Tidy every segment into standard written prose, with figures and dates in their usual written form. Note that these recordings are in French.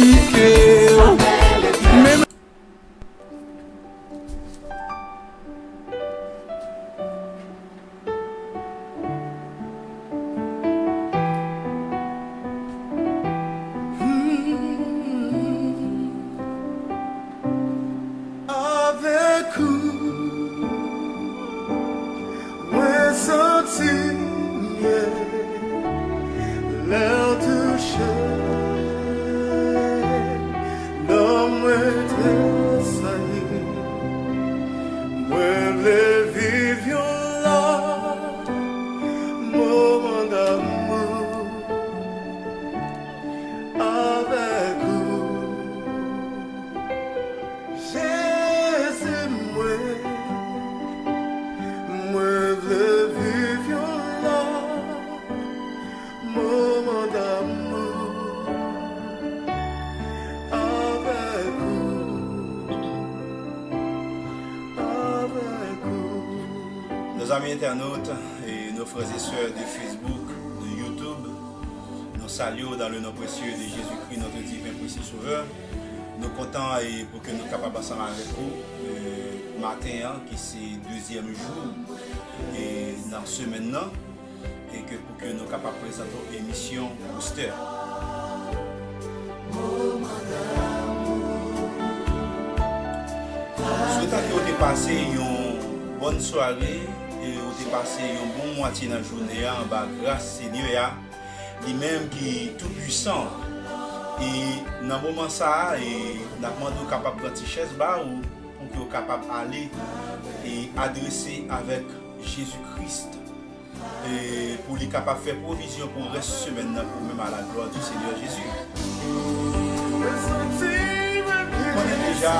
expliquer. Même avec vous, ouais, senti l'air touché, dans moi tressaillir, moi le vivions là, moment d'amour avec vous. Jésus, moi le vivions là, moment d'amour avec vous, avec vous. Nos amis internautes et nos frères et sœurs de Facebook, de YouTube, nous saluons dans le nom précieux de Jésus-Christ, notre divin précieux sauveur. Nous comptons pour que nous soyons capables ensemble avec vous matin, qui c'est le deuxième jour et dans ce maintenant, et que pour que nous soyons capables de présenter l'émission Booster. Je souhaite que vous ayez passé une bonne soirée et vous ayez passé une bonne moitié de la journée en bas grâce Seigneur, lui-même qui est tout puissant. Et dans ce moment ça, nous demandons capable de prendre une chaise ou pour que vous capable d'aller et adresser avec Jésus-Christ et pour lui capable de faire provision pour le reste de semaine pour même à la gloire du Seigneur Jésus. On est déjà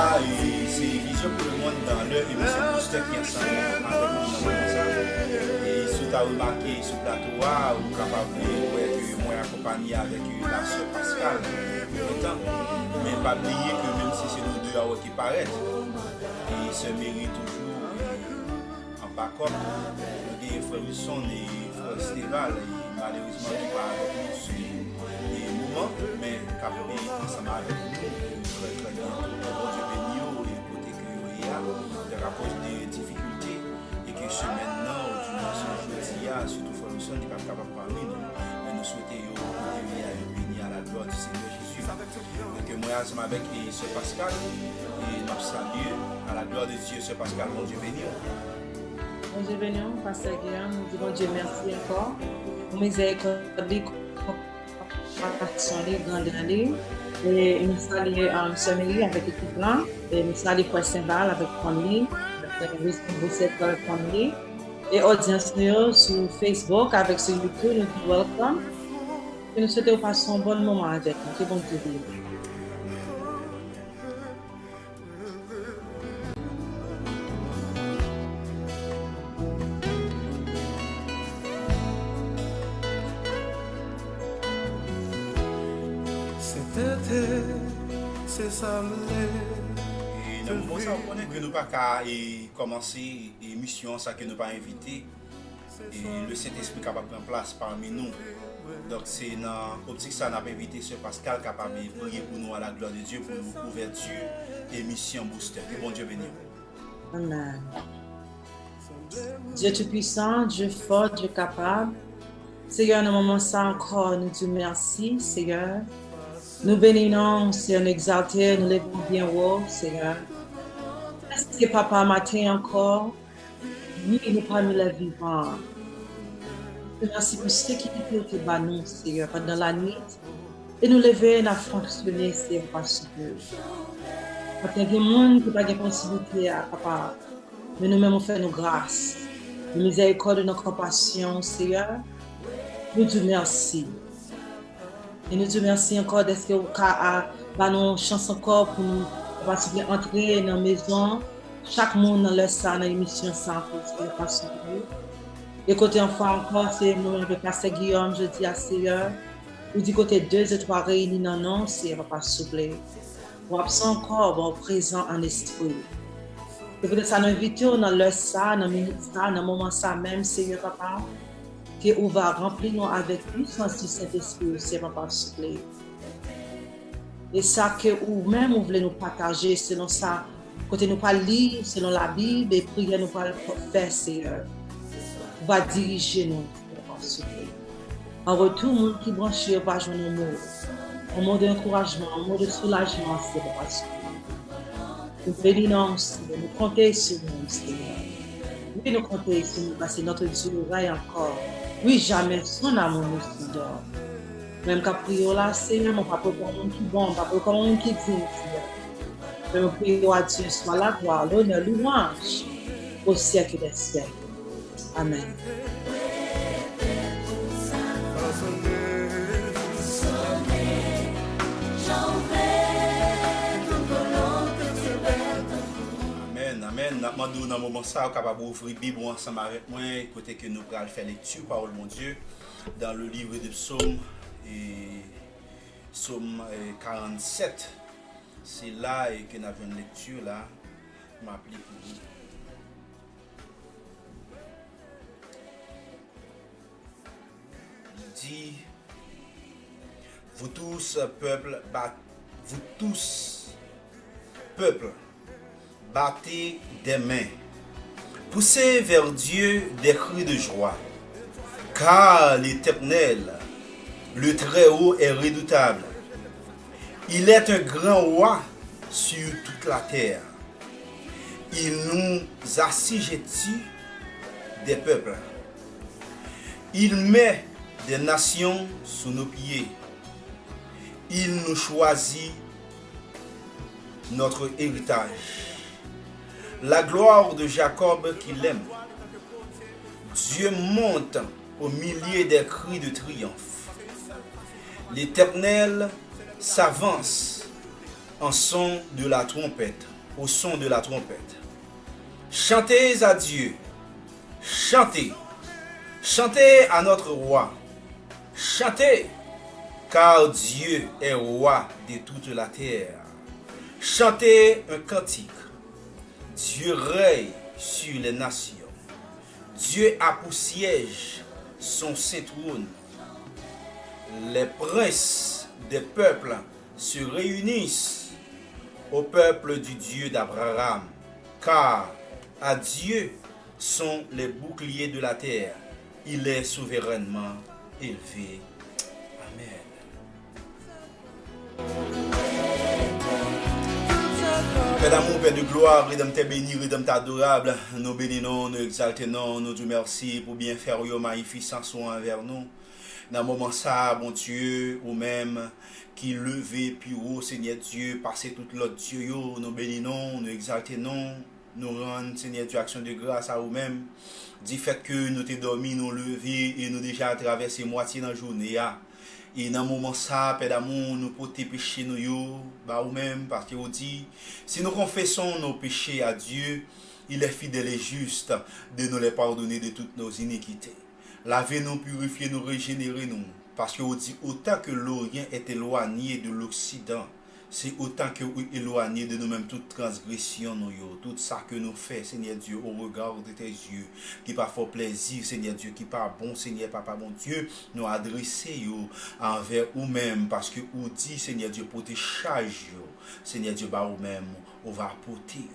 c'est vision pour le monde dans leur émission Booster qui est ensemble avec nous dans le moment ça. Et si tu as remarqué sur le plateau, vous êtes capable de moi accompagné avec la sœur Pascal. Mais pas oublier que même si c'est nous deux qui paraissent, et se mérite toujours en backup, des frères Wilson et frères Stéval, malheureusement qui parlent avec nous sur des moments, mais capés ensemble avec nous, très très bientôt. Bon Dieu béni, et côté que il y a des rapports de difficultés, et que ce maintenant, du moins ce jeudi, surtout frères Wilson, n'est pas capable de parler, mais nous souhaitons béni à la gloire du Seigneur Jésus. Donc moi ensemble avec Sœur Pascal et nous saluons à la gloire de Dieu, Sœur Pascal, bon Dieu béni. Bon Dieu béni, Pasteur Guillaume, nous disons Dieu merci encore pour miséricorde, compassion, grandeur. Et nous saluons Sœur Mélie avec l'équipe là, et nous saluons Frère Saint-Val avec famille, avec la famille, et audience sur Facebook avec sur YouTube, nous disons welcome. Et nous souhaitons passer un bon moment avec nous. Que bon Dieu bénisse. C'est ça. Et nous pensons que nous pas qu'à commencer l'émission, ça que nous pas invité. Et le Saint-Esprit capable de prendre place parmi nous. Donc c'est dans l'optique ça n'a pas invité Sœur Pascal capable de prier pour nous à la gloire de Dieu pour l'ouverture de l'émission Booster. Que bon Dieu bénisse. Amen. Dieu tout-puissant, Dieu fort, Dieu capable. Seigneur, dans le moment ça encore, nous disons merci, Seigneur. Nous bénissons, Seigneur, nous exaltons, nous levons bien haut, Seigneur. Merci, Papa, matin encore. Nous sommes parmi les vivants. Merci pour ce qui nous bat nous, Seigneur, pendant la nuit. Et nous lever, nous fonctionner, Seigneur, parce que il y a des gens qui n'ont pas de possibilité, Papa. Mais nous-mêmes, nous faisons nos grâces. Nous miséricorde de notre compassion, Seigneur. Nous disons merci. Et nous disons merci encore d'être que vous avez une chance encore pour nous entrer dans la maison. Chaque monde dans leur salle, dans l'émission sans parce que et côté enfant encore, c'est nous, le pasteur Guillaume, je dis à Seigneur, ou du côté 2 et 3 réunis dans non, c'est pas souffler. Ou absent encore, bon, présent en esprit. Et peut-être ça nous invite dans leur salle, dans minute ça, dans le moment ça même, Seigneur Papa, que on va remplir nous avec puissance du Saint-Esprit, c'est pas souffler. Et ça que ou même vous voulez nous partager selon ça, côté nous pas lire selon la Bible et prier nous pas faire, Seigneur. Va diriger nous, s'il vous plaît. En retour, monde qui branche va jouer nos mots. Un mot d'encouragement, un mot de soulagement, Seigneur, parce que nous bénissons, Seigneur, nous comptons sur nous, Seigneur. Oui, nous comptons sur nous, parce que notre Dieu raille encore. Oui, jamais son amour nous sidore. Même qu'à prier là, Seigneur, mon papa, pour un monde qui bon, papa, pour un monde qui dit, Seigneur. Mais nous prions à Dieu, soit la gloire, l'honneur, louange, au siècle des siècles. Amen. Amen. Nous dans moment ça, capable d'ouvrir la Bible ensemble avec moi, côté que nous allons faire lecture, parole mon Dieu, dans le livre de Psaume, et Psaume 47. C'est là que nous avons une lecture là, je m'applique pour vous. Il dit, vous tous, peuple, battez des mains, poussez vers Dieu des cris de joie, car l'Éternel, le Très-Haut, est redoutable. Il est un grand roi sur toute la terre. Il nous assujettit des peuples. Il met des nations sous nos pieds. Il nous choisit notre héritage. La gloire de Jacob qu'il aime. Dieu monte au milieu des cris de triomphe. L'Éternel s'avance au son de la trompette. Chantez à Dieu. Chantez. Chantez à notre roi. Chantez, car Dieu est roi de toute la terre. Chantez un cantique. Dieu règne sur les nations. Dieu a pour siège son saint trône. Les princes des peuples se réunissent au peuple du Dieu d'Abraham, car à Dieu sont les boucliers de la terre. Il est souverainement élevé. Amen. Père d'amour, Père de gloire, Rédempteur béni, Rédempteur adorable, nous bénissons, nous exaltons, nous disons merci pour bien faire your magnificence envers nous. Dans le moment ça, bon Dieu, ou même qui levé plus haut, Seigneur Dieu, passer tout l'autre Dieu, nous bénissons, nous exaltons, nous rendons, Seigneur Dieu, action de grâce à vous-même. Du fait que nous t'es dormi, nous levé et nous déjà traversé moitié dans la journée. Et dans le moment ça, Père d'amour, nous pouvons pécher nous, bah nous-mêmes, parce que vous dit, si nous confessons nos péchés à Dieu, il est fidèle et juste de nous les pardonner de toutes nos iniquités. Lavez-nous, purifiez-nous, régénérez-nous. Parce que vous dit, autant que l'Orient est éloigné de l'Occident, c'est autant que vous éloignez de nous-mêmes toute transgression, tout ça que nous faisons, Seigneur Dieu, au regard de tes yeux, qui pas fort plaisir, Seigneur Dieu, qui pas bon, Seigneur, Papa, bon Dieu, nous adresser envers nous-mêmes, parce que vous dit, Seigneur Dieu, pour tes charges, Seigneur Dieu, bah nous-mêmes, on va porter.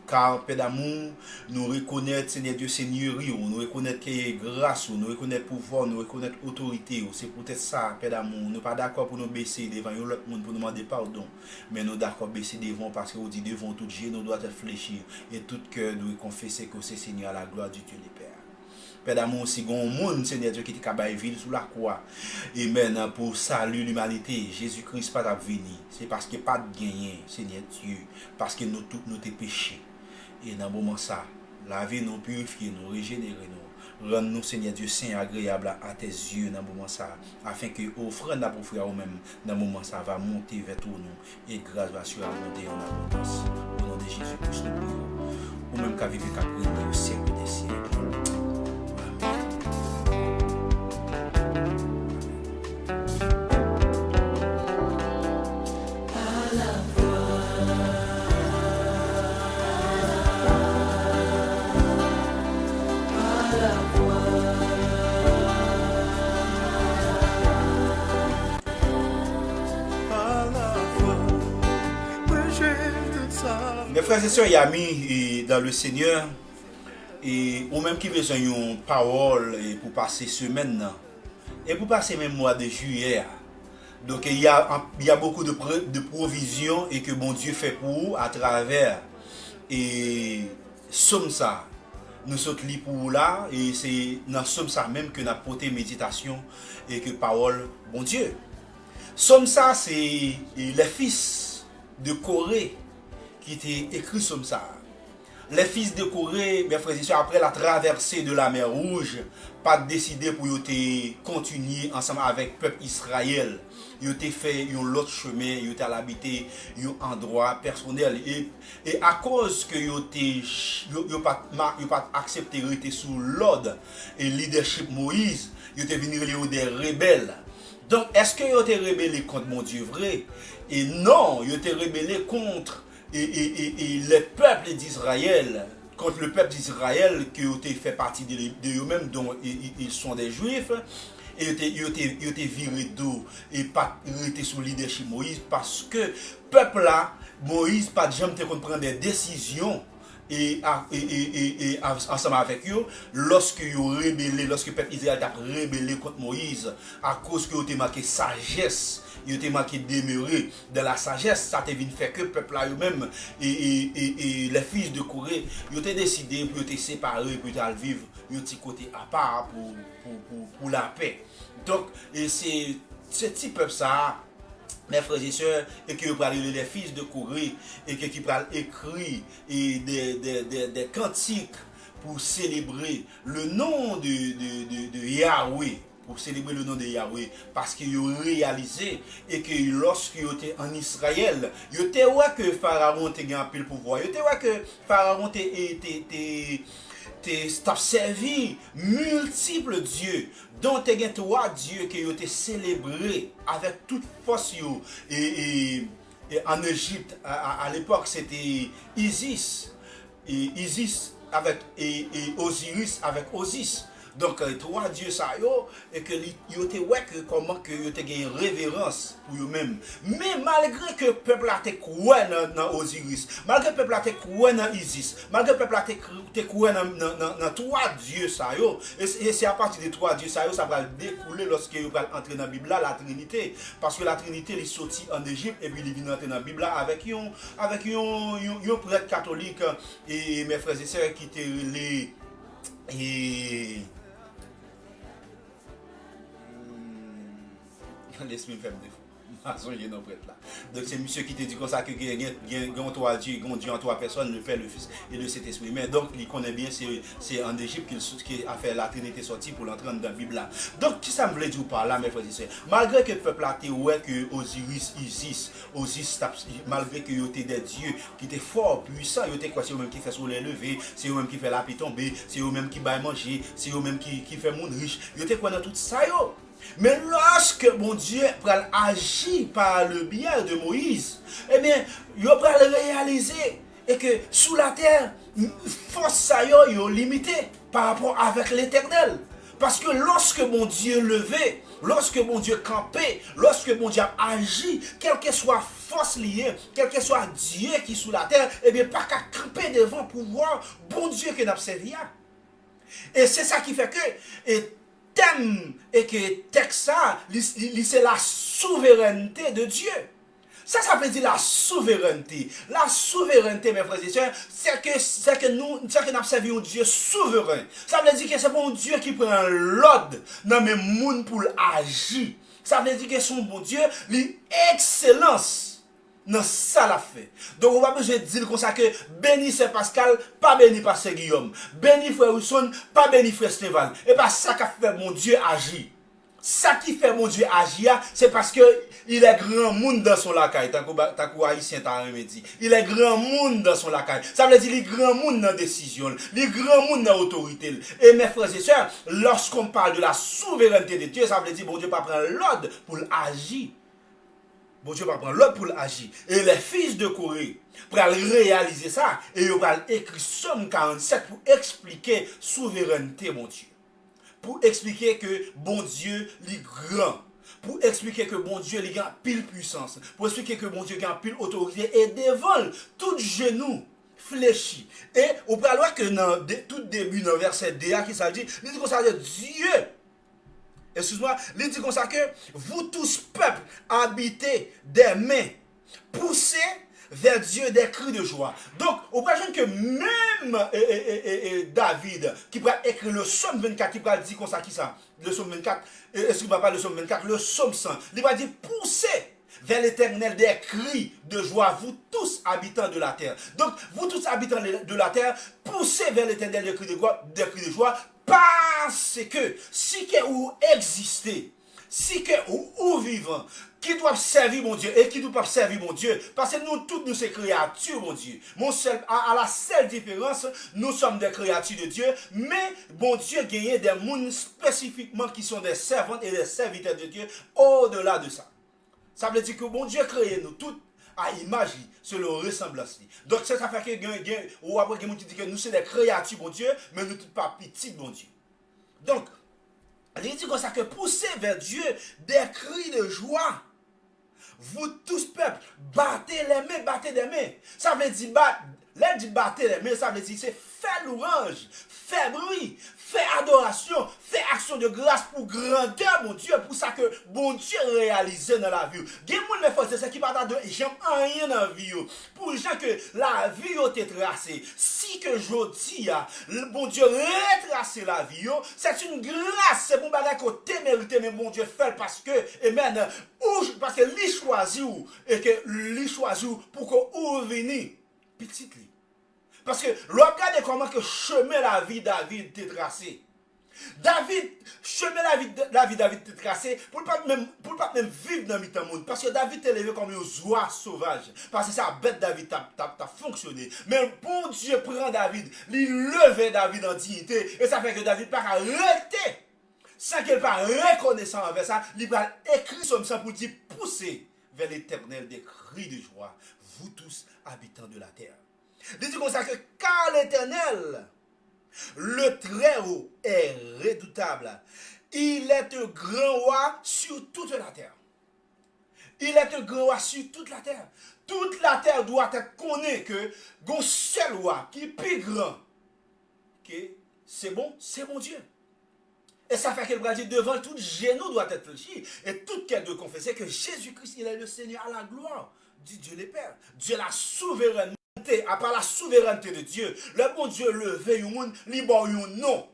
Car, Père d'amour, nous reconnaître, Seigneur Dieu, Seigneurie, nous reconnaître qu'il y a grâce, nous reconnaître pouvoir, nous reconnaître autorité. C'est peut-être ça, Père d'amour. Nous ne sommes pas d'accord pour nous baisser devant l'autre monde pour nous demander pardon. Mais nous sommes d'accord pour baisser devant parce que vous dites devant tout Dieu, nous doit réfléchir. Et tout cœur doit confesser que c'est Seigneur à la gloire du Dieu les Pères. Père d'amour, si on monde, Seigneur Dieu, qui est capable de vivre sous la croix, et maintenant pour saluer l'humanité, Jésus-Christ pas venir. C'est parce qu'il n'y a pas de gain, Seigneur Dieu, parce que nous tous nous t'es péchés. Et dans le moment ça, lavez-nous, purifiez-nous, régénérez-nous, rends-nous, Seigneur Dieu, saint agréable à tes yeux dans le moment ça, afin que l'offrande pour frère ou même dans le moment ça va monter vers nous et grâce va sur abonder en abondance. Au nom de Jésus-Christ, nous prions. Ou même qu'à vivre qu'à prier au siècle des siècles. Mes frères et sœurs et amis dans le Seigneur, et ou même qui besoin une parole pour passer semaine et pour passer même mois de juillet. Donc il y a beaucoup de provisions et que bon Dieu fait pour vous à travers et somme ça. Nous sommes li pour là et c'est dans somme ça même que nous avons porté méditation et que parole bon Dieu. Somme ça c'est les fils de Corée qui étaient écrit somme ça. Les fils de Corée, mes frères et sœurs, après la traversée de la mer Rouge, pas décidé pour continuer ensemble avec le peuple Israël. Ils ont fait un autre chemin, ils ont habité un endroit personnel. Et à cause que ils n'ont pas accepté de rester sous l'ordre et le leadership Moïse, ils ont venu des rebelles. Donc, est-ce qu'ils ont été rebellés contre mon Dieu vrai? Et non, ils ont été rebellés contre le peuple d'Israël, contre le peuple d'Israël qui ont fait partie de eux-mêmes, dont ils sont des Juifs, et ils ont été virés d'eau et pas été sous le leadership Moïse, parce que peuple là, Moïse, pas de jamais prendre des décisions et ensemble avec eux, lorsque le peuple Israël a rébellé contre Moïse, à cause que ils ont marqué sagesse, ils ont été marqués demeurer dans la sagesse, ça te vient faire que le peuple là eux-mêmes et les fils de Corée, ils ont décidé pour être séparés, pour vivre un petit côté à part pour la paix. Donc, c'est ce petit peuple ça, mes frères et sœurs, et qui va parler les fils de Corée, et qui va écrire des cantiques pour célébrer le nom de Yahweh. Pour célébrer le nom de Yahweh, parce qu'ils ont réalisé et que lorsqu'ils étaient en Israël, ils étaient ouais que Pharaon était un peu le pouvoir, ils étaient ouais que Pharaon t'a servi multiples dieux, dont il y a trois dieux qui ont été célébrés avec toute force. Et en Égypte, à l'époque, c'était Isis, et avec et Osiris avec Osis. Donc, trois dieux ça et que ils étaient ouais que comment que ils étaient une révérence pour eux-mêmes. Mais malgré que le peuple a été quoi dans Osiris, malgré que le peuple a été quoi dans Isis, malgré que le peuple a été quoi dans trois dieux ça et c'est à partir de trois dieux ça va découler lorsque ils vont entrer dans la Bible la Trinité, parce que la Trinité est sortie en Égypte et puis ils viennent entrer dans la Bible avec un prêtre catholique et mes frères et sœurs qui étaient les l'esprit fait défaut. Donc c'est monsieur qui te dit comme ça que il y a trois dieux, Dieu en trois personnes, le Père, le Fils et le Saint-Esprit. Mais donc il connaît bien, c'est en Égypte qu'il a fait la Trinité sortie pour l'entrer dans la Bible là. Donc qui ça me veut dire par là, mes frères et sœurs? Malgré que le peuple a été ouais que Osiris, malgré que il était des dieux qui étaient fort puissants, il était quoi? C'est eux-mêmes qui fait soleil lever, c'est eux-mêmes qui fait la pluie tomber, c'est eux-mêmes qui baillent manger, c'est eux-mêmes qui fait monde riche. Il était quoi dans tout ça yo? Mais lorsque mon Dieu agit par le biais de Moïse, eh bien, il va réaliser et que sous la terre, force ça est limitée par rapport avec l'Éternel. Parce que lorsque mon Dieu levait, lorsque mon Dieu campait, lorsque mon Dieu agit, quelle que soit force liée, quel que soit Dieu qui est sous la terre, eh bien, pas qu'à camper devant pour voir bon Dieu que nous observons. Et c'est ça qui fait que thème et que texte ça, c'est la souveraineté de Dieu. Ça veut dire la souveraineté. La souveraineté, mes frères et sœurs, c'est que nous servons un Dieu souverain. Ça veut dire que c'est pas un Dieu qui prend l'ordre dans mes monde pour agir. Ça veut dire que son bon Dieu, l'excellence. Non, ça l'a fait. Donc, on va besoin de dire comme ça que béni c'est Pascal, pas béni Pasteur Guillaume. Béni frère Wilson, pas béni frère Stéphane. Et pas ça qui fait mon Dieu agir. Ça qui fait mon Dieu agir, c'est parce que il est grand monde dans son lacaille. Tant que haïtien t'a dit. Il est grand monde dans son lacaille. Ça veut dire il est grand monde dans la décision. Il est grand monde dans l'autorité. Et mes frères et sœurs, lorsqu'on parle de la souveraineté de Dieu, ça veut dire bon Dieu pas prendre l'ordre pour agir. Bon Dieu va prendre l'autre pour agir. Et les fils de Corée, pour réaliser ça, et ils vont écrire Somme 47 pour expliquer souveraineté, mon Dieu. Pour expliquer que bon Dieu est grand. pour expliquer que bon Dieu il a pile puissance, pour expliquer que bon Dieu il a pile autorité et devant tout genou fléchi. Et on peut voir que dans tout début dans verset 2 qui ça dit, il dit comme ça Dieu, excuse-moi, il dit comme ça que vous tous peuple habitez des mains, poussez vers Dieu des cris de joie. Donc, on peut dire que même David, qui va écrire le psaume 24, qui va dire comme ça, qui ça? Le psaume 24, excusez-moi pas le psaume 24, le psaume 100, il va dire poussez vers l'Éternel des cris de joie, vous tous habitants de la terre. Donc, vous tous habitants de la terre, poussez vers l'Éternel des cris de joie, parce que si que vous existez, si que ou vivant, qui doivent servir mon Dieu et qui ne doivent pas servir mon Dieu, parce que nous toutes nous sommes créatures, mon Dieu. À la seule différence, nous sommes des créatures de Dieu, mais bon Dieu gagne des mondes spécifiquement qui sont des servantes et des serviteurs de Dieu au-delà de ça. Ça veut dire que bon Dieu crée nous toutes à image, selon ressemblance. Donc c'est ça fait que ou après que nous dit que nous sommes des créatures, mon Dieu, mais nous toutes pas petites, mon Dieu. Donc, il dit comme ça que poussez vers Dieu des cris de joie. Vous tous peuple, battez les mains, battez des mains. Ça veut dire battez les mains, ça veut dire c'est faire louange, faire bruit, faire adoration, faire action de grâce pour grandeur, mon Dieu, pour ça que bon Dieu réalise dans la vie. Il y a des gens c'est qui partent de j'aime rien dans la vie. Pour les gens que la vie a été tracée, si que je dis, bon Dieu retrace la vie, c'est une grâce, c'est bon bagage que tu mérité, mais bon Dieu fait parce que, amen, parce que lui choisit et que lui choisit pour que vous veniez petit lui. Parce que regardez comment que chemin la vie David t'est tracé. Chemin la vie David t'est tracé pour pas même vivre dans le monde. Parce que David t'est élevé comme un oiseau sauvage. Parce que ça bête David t'a fonctionné. Mais bon Dieu prend David, il levait David en dignité. Et ça fait que David pas arrêter. Sans qu'il pas reconnaissant envers ça, il va écrire comme ça pour dire pousser vers l'Éternel des cris de joie, vous tous habitants de la terre. Il dit comme ça que car l'Éternel, le Très-Haut est redoutable. Il est un grand roi sur toute la terre. Il est un grand roi sur toute la terre. Toute la terre doit être connue que un seul roi qui est plus grand, c'est bon Dieu. Et ça fait qu'elle va dire devant tout genou doit être fléchi. Et tout cœur doit confesser que Jésus-Christ, il est le Seigneur à la gloire du Dieu le Père. Dieu la souveraineté. À part la souveraineté de Dieu, le bon Dieu le veille au monde, il bon un nom,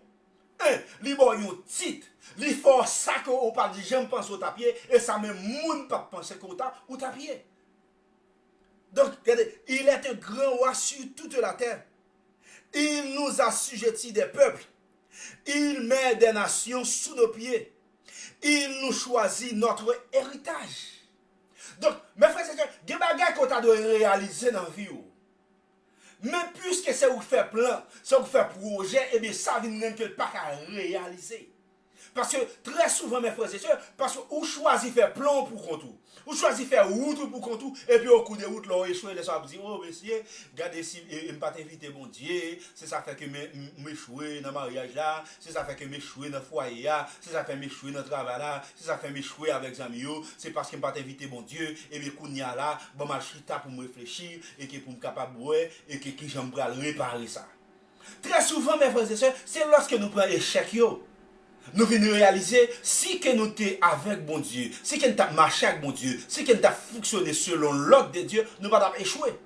il bon un titre, il faut ça qu'on parle de j'aime penser au tapier et ça même monde pas penser au tapier. Donc, regardez, il est un grand roi sur toute la terre. Il nous assujettit des peuples. Il met des nations sous nos pieds. Il nous choisit notre héritage. Donc, mes frères et sœurs, il y a des bagages qu'on a de réaliser dans la vie. Mais puisque c'est vous faire plan, c'est vous faire projet, et bien ça vient même que pas qu'à réaliser. Parce que très souvent, mes frères et sœurs, parce que vous choisissez faire plan pour contour. Vous choisissez faire route pour contour, et puis au coup de route, là, vous échouez, les gens vous disent, oh, monsieur, regardez si je ne pas t'inviter, mon Dieu, c'est ça fait que m'échouer dans le mariage là, c'est ça fait que m'échouer dans le foyer là, c'est ça fait m'échouer dans le travail là, c'est ça fait m'échouer avec les amis, c'est parce que je ne pas t'inviter, mon Dieu, et bien, qu'on y a là, bon, ma chita pour me réfléchir, et que pour me capable de et que j'aimerais réparer ça. Très souvent, mes frères et sœurs, c'est lorsque nous prenons échec, nous venons réaliser si que nous sommes avec bon Dieu, si que nous avons marché avec bon Dieu, si que nous avons fonctionné selon l'ordre de Dieu, nous ne pouvons pas échouer.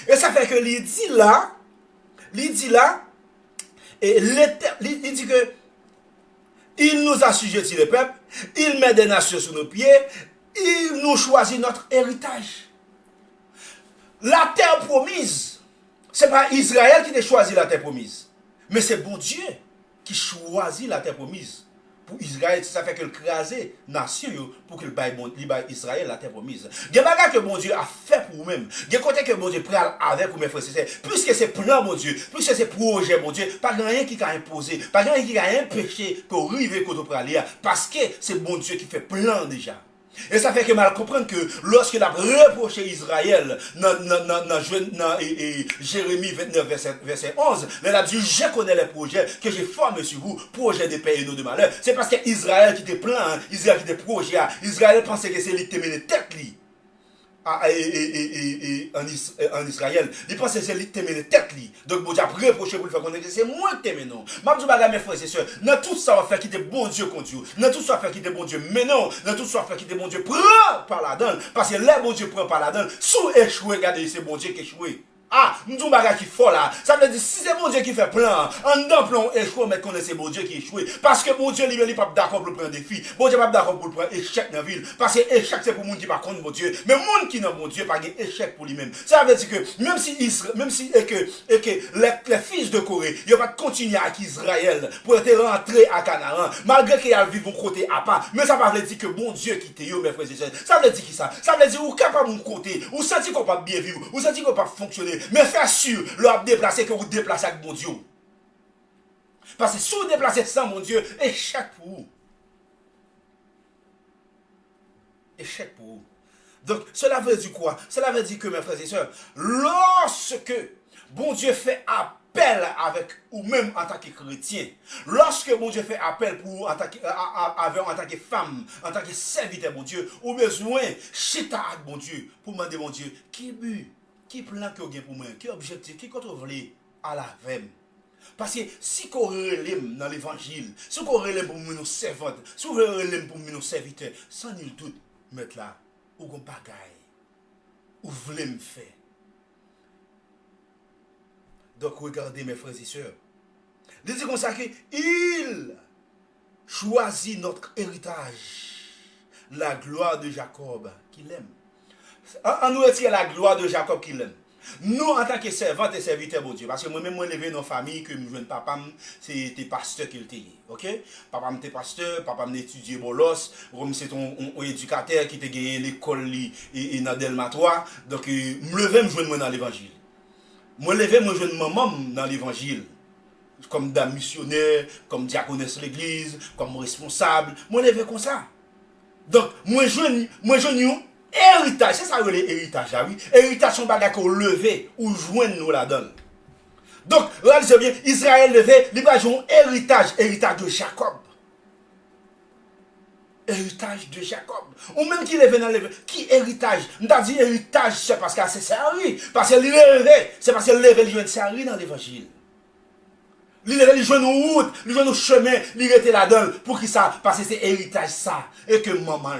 Et ça fait que il dit là, et il dit que il nous assujettit le peuple, il met des nations sous nos pieds, il nous choisit notre héritage. La terre promise, ce n'est pas Israël qui a choisi la terre promise, mais c'est bon Dieu qui choisit la terre promise. Pour Israël, ça fait que le craser nation pour que le bail Israël la terre promise. Il y a des choses que bon Dieu a fait pour vous-même. Il y a des côtés que bon Dieu prend avec pour mes frères et sœurs. Puisque c'est plan bon Dieu, puisque c'est projet bon Dieu, pas rien qui a imposé, pas rien qui a empêché qu'on arrive quand on peut aller. Parce que c'est bon Dieu qui fait plan déjà. Et ça fait que mal comprendre que lorsque l'a reproché Israël dans Jérémie 29, verset 11, il a dit, je connais les projets que j'ai formés sur vous, projets de paix et non de malheur. C'est parce que Israël qui était plein, Israël qui était projet, Israël pensait que c'est lui qui te menait tête li. En Israël, il pense que c'est lui qui te met tête li. Donc bon Dieu a reproché pour le faire connaître que c'est moi qui te mets non. M'a dit bagarre mes frères et sœurs, dans tout ça on va faire qui était bon Dieu contre Dieu. Dans tout ça on va faire qui était bon Dieu. Mais non, dans tout ça on va faire qui était bon Dieu prend par la donne parce que là bon Dieu prend par la donne, sous échoué, regardez c'est bon Dieu qui échoué. Ah, nous bagarre qui fort là. Ça veut dire si c'est bon Dieu qui fait plan, en dedans plan échoué, mais qu'on c'est bon Dieu qui échoué. Parce que bon Dieu lui n'est pas d'accord pour prendre défi. Bon Dieu pas d'accord pour prendre échec dans la ville. Parce que échec c'est pour monde qui pas contre bon Dieu. Mais monde qui n'a bon Dieu pas échec pour lui-même. Ça veut dire que même si les fils de Corée, ils vont continuer avec Israël pour être rentrés à Canaan, malgré qu'ils vivent au côté à part. Mais ça veut dire que bon Dieu qui te yo, mes frères et sœurs. Ça veut dire qui ça? Ça veut dire ou capable de côté, ou senti qu'on pas bien vivre, ou senti qu'on pas fonctionner. Mais faire sûr, leur déplacer que vous déplacez avec mon Dieu. Parce que si vous déplacez sans mon Dieu, échec pour vous. Échec pour vous. Donc, cela veut dire quoi? Cela veut dire que, mes frères et sœurs, lorsque bon Dieu fait appel avec ou même en tant que chrétien, lorsque bon Dieu fait appel pour vous en tant que femme, en tant que serviteur, mon Dieu, ou besoin, chita avec bon Dieu, pour demander, mon Dieu, qui but? Qui plan que vous avez pour moi, qui objectif, qui contrôle à la veille. Parce que si vous relève dans l'évangile, si vous relève pour nous servantes, si vous relève pour nous serviteurs, sans nul doute, mettre là, ou qu'on bagaille, ou voulez me faire. Donc regardez mes frères et sœurs. Il dit comme ça qu'il choisit notre héritage, la gloire de Jacob qu'il aime. En nous retire la gloire de Jacob qu'il aime. Nous, en tant que servantes et serviteurs, bon Dieu, parce que moi-même, moi, levé dans la famille, que je papa, c'était pasteur qu'il était. Ok? Papa était pasteur, papa m'a étudié bolos, c'est ton éducateur qui t'a gagné l'école et dans Delma 3. Donc, je levé, je joins dans l'évangile. Moi, levé, je joins maman dans l'évangile. Comme dame missionnaire, comme diaconesse de l'église, comme responsable. Moi, levé comme ça. Donc, moi, je héritage, c'est ça que l'héritage, oui. Héritage, son bagage qu'on levé ou joindre nous la donne. Donc, regardez bien, Israël levé, il va jouer un héritage de Jacob. Héritage de Jacob. Ou même qui levé dans le qui héritage. Nous avons dit héritage, c'est parce que c'est servi. Parce que levé, c'est parce que levé, il joue servi dans l'évangile. Il joue nos routes, il joue nos chemins, il était là-dedans. Pour qui ça? Parce que c'est héritage ça. Et que maman.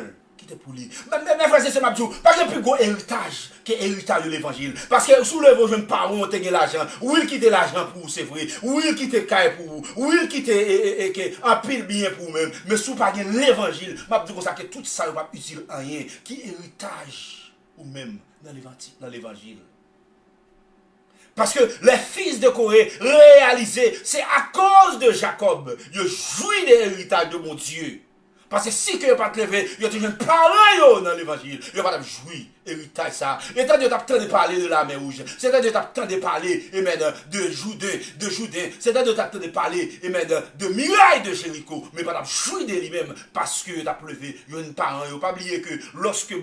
Pour lui. Mes frères et sœurs, parce que plus gros héritage que héritage de l'évangile. Parce que sous le jeune parent, on a l'argent. Ou il quitte l'argent pour vous, c'est vrai. Ou il quitte caille pour vous. Ou il quitte un pile bien pour vous-même. Mais sous pas l'évangile, je dis comme ça que tout ça ne va pas utile à rien. Qui héritage ou même dans l'évangile. Parce que les fils de Corée réalisés, c'est à cause de Jacob. Ils jouissent de l'héritage de mon Dieu. Parce que si vous n'avez pas levé, vous avez toujours pareil dans l'évangile. Vous n'avez pas jouir, héritage ça. Et tant que vous avez de parler de la mer rouge, c'est tant que vous avez de parler de Jourdain, c'est tant que vous avez de parler de muraille de Jéricho, mais pas de jouir de lui-même parce que vous avez levé. Vous n'avez pas oublié que lorsque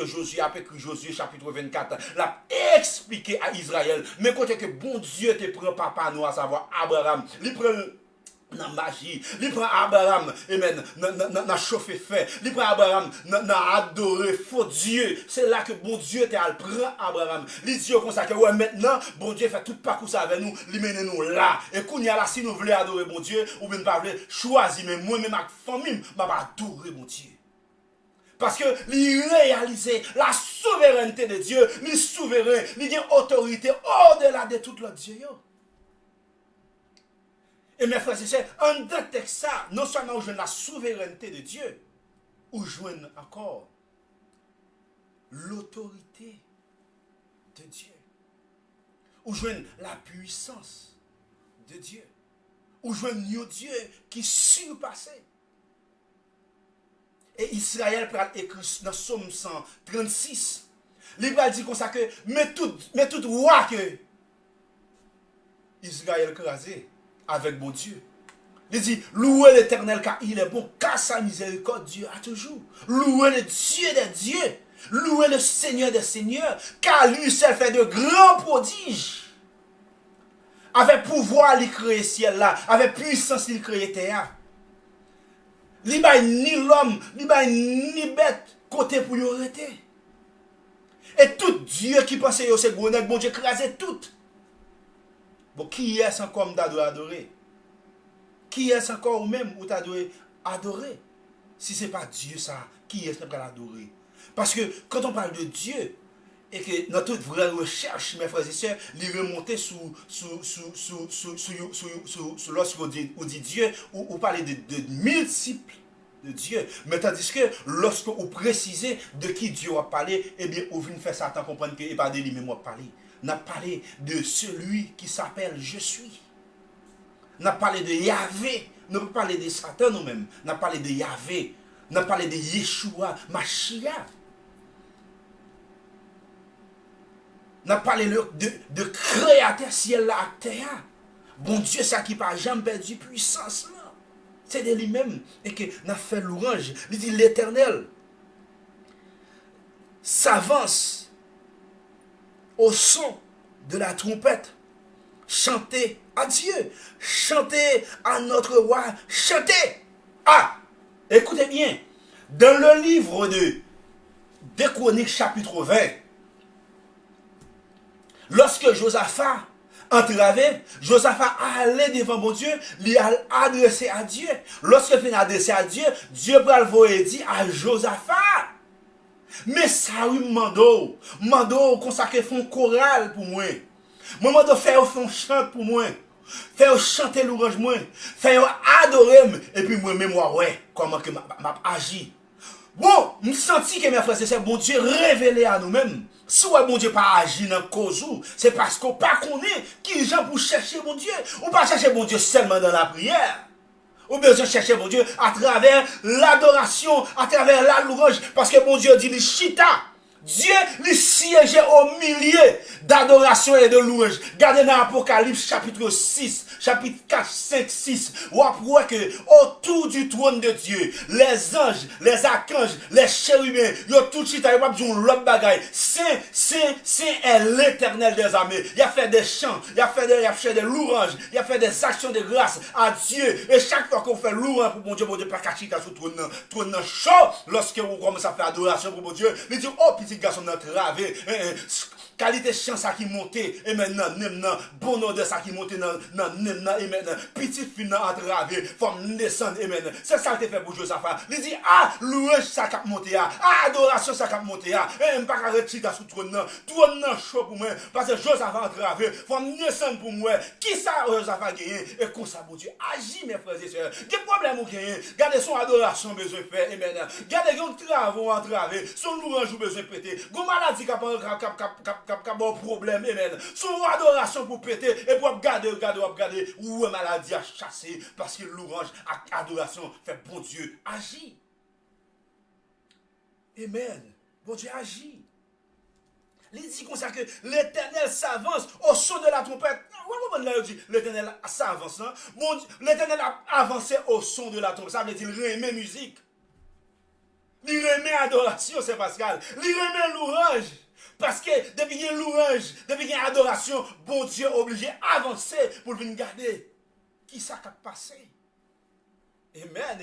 Josué a écrit Josué chapitre 24, l'a expliqué à Israël, mais quand que bon Dieu te prend papa nous, à savoir Abraham, il prend dans magie, il prend Abraham, amen, dans chauffer fait, il prend Abraham, dans adorer faux Dieu. C'est là que bon Dieu te prend Abraham. Il dit comme ça que ouais, maintenant, bon Dieu fait tout parcours ça avec nous, il mène nous là. Et qu'on y a là, si nous voulons adorer bon Dieu, ou bien pas voulons choisir, mais moi-même avec famille, je vais adorer mon Dieu. Parce que il réalise la souveraineté de Dieu, il souverain, il a autorité au-delà de tout l'autre Dieu. Et mes frères et sœurs, en détecte ça, non seulement on joue la souveraineté de Dieu, on joue encore l'autorité de Dieu. On joue la puissance de Dieu. On joue un Dieu qui surpassait. Et Israël peut écrit dans Somme 136. Il va dire comme ça que, mais tout roi que Israël crasé avec bon Dieu. Il dit, louez l'Éternel car il est bon, car sa miséricorde Dieu a toujours. Louez le Dieu des dieux. Louez le Seigneur des seigneurs, car lui seul fait de grands prodiges. Avec pouvoir, il crée ciel là. Avec puissance, il crée terre. Il n'y a ni l'homme, ni bête côté pour y arrêter. Et tout Dieu qui pensait que c'est bon Dieu écrasé tout. Bon, qui est-ce encore que tu adorer? Qui est-ce encore ou même où tu dois adorer? Si ce n'est pas Dieu ça, qui est-ce que tu dois adorer? Parce que quand on parle de Dieu, et que notre vraie recherche, mes frères et sœurs, les remonter lorsqu'on dit Dieu, ou parler de multiples de Dieu. Mais tandis que lorsqu'on précise de qui Dieu a parlé, eh bien, on vient faire ça à comprendre que et pas de lui-même a parlé. On a parlé de celui qui s'appelle Je suis. On a parlé de Yahvé. On n'a pas parlé de Satan nous-mêmes. On a parlé de Yahvé. On a parlé de Yeshua, Mashiach. On a parlé de créateur ciel là à terre. Bon Dieu, ça qui n'a jamais perdu puissance là. C'est de lui-même. Et que nous avons fait l'orange. Il dit l'Éternel s'avance au son de la trompette. Chantez à Dieu. Chantez à notre roi. Chantez. Ah, écoutez bien. Dans le livre de Chroniques chapitre 20, lorsque Josaphat entravait, Josaphat allait devant mon Dieu, lui a adressé à Dieu. Lorsqu'il finit adressé à Dieu, Dieu va le voir et dit à Josaphat, mais ça oui mando consacrer font choral pour moi. Moi mando faire font chant pour moi. Faire chanter l'orange moi, faire adorer et puis moi mémoire ouais comment que m'a agi. Bon, nous senti que mes frères c'est bon Dieu révélé à nous-mêmes. Si bon Dieu pas agi dans cause, c'est parce qu'on pas connaît qui gens pour chercher bon Dieu. On pas chercher bon Dieu seulement dans la prière. On besoin chercher bon Dieu à travers l'adoration, à travers la louange, parce que bon Dieu dit les chita. Dieu lui siégeait au milieu d'adoration et de louange. Regardez dans Apocalypse chapitre 6, chapitre 4, 5, 6. On voit que autour du trône de Dieu, les anges, les archanges, les chérubins, ils ont tout chita, ils ont dit l'autre bagaille. Saint est l'Éternel des armées. Il a fait des chants, il a fait des louanges, il a fait des actions de grâce à Dieu. Et chaque fois qu'on fait louange pour mon Dieu, pas cacher sur le trône chaud, lorsque vous commencez à faire adoration pour mon Dieu, il dit, oh, petit garçon n'a travé, qualité chance ça qui monte, et maintenant, bon odeur ça qui monte, et maintenant, petit fin n'a travé, forme descendre, et maintenant, c'est ça qui fait pour Josaphat. Il dit, ah, louange ça qui monte, ah, adoration ça qui monte, et pas qu'à retirer sous trône chaud pour moi, parce que Josaphat a travé, forme descendre pour moi, qui ça Josaphat gagné, et comme ça, mon Dieu, agit mes frères et sœurs, des problèmes ou gagné, gardez son adoration besoin de faire, et maintenant, gardez son travaux entravé, son louange besoin de péter, gon maladie qui a bon problème, amen. Son adoration pour péter, et pour garder, où maladie a chassé, parce que louange, adoration, fait bon Dieu, agit. Amen. Bon Dieu agit. Il dit comme ça que l'Éternel s'avance au son de la trompette. L'Éternel s'avance. Bon, l'Éternel a avancé au son de la trompette. Ça veut dire qu'il remet musique. Il remet adoration, c'est Pascal. Il remet louange. Parce que depuis qu'il y a louange, depuis qu'il y a adoration, bon Dieu est obligé d'avancer pour venir garder. Qui ça qui a passé? Amen.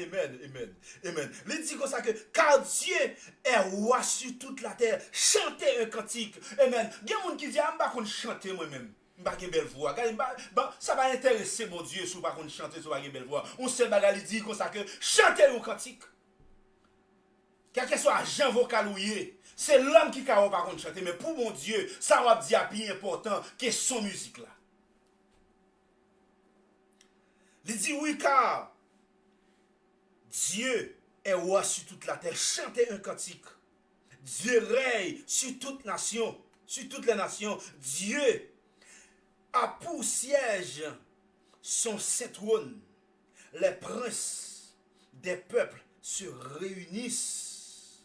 Il dit comme ça que car Dieu est roi sur toute la terre, chantez un cantique. Amen. Il y a des gens qui disent, je ne vais pas chanter moi-même. Je ne vais pas une belle voix. Ça va intéresser mon Dieu si je ne vais pas chanter, si je une belle voix. On sait que il dit comme ça que chantez un cantique. Quel que soit Jean vocal ou yé, c'est l'homme qui ne peut pas chanter. Mais pour mon Dieu, ça va dire plus important que son musique là. Il dit oui car Dieu est roi sur toute la terre. Chantez un cantique. Dieu règne sur toute nation, sur toutes les nations. Dieu a pour siège son saint trône. Les princes des peuples se réunissent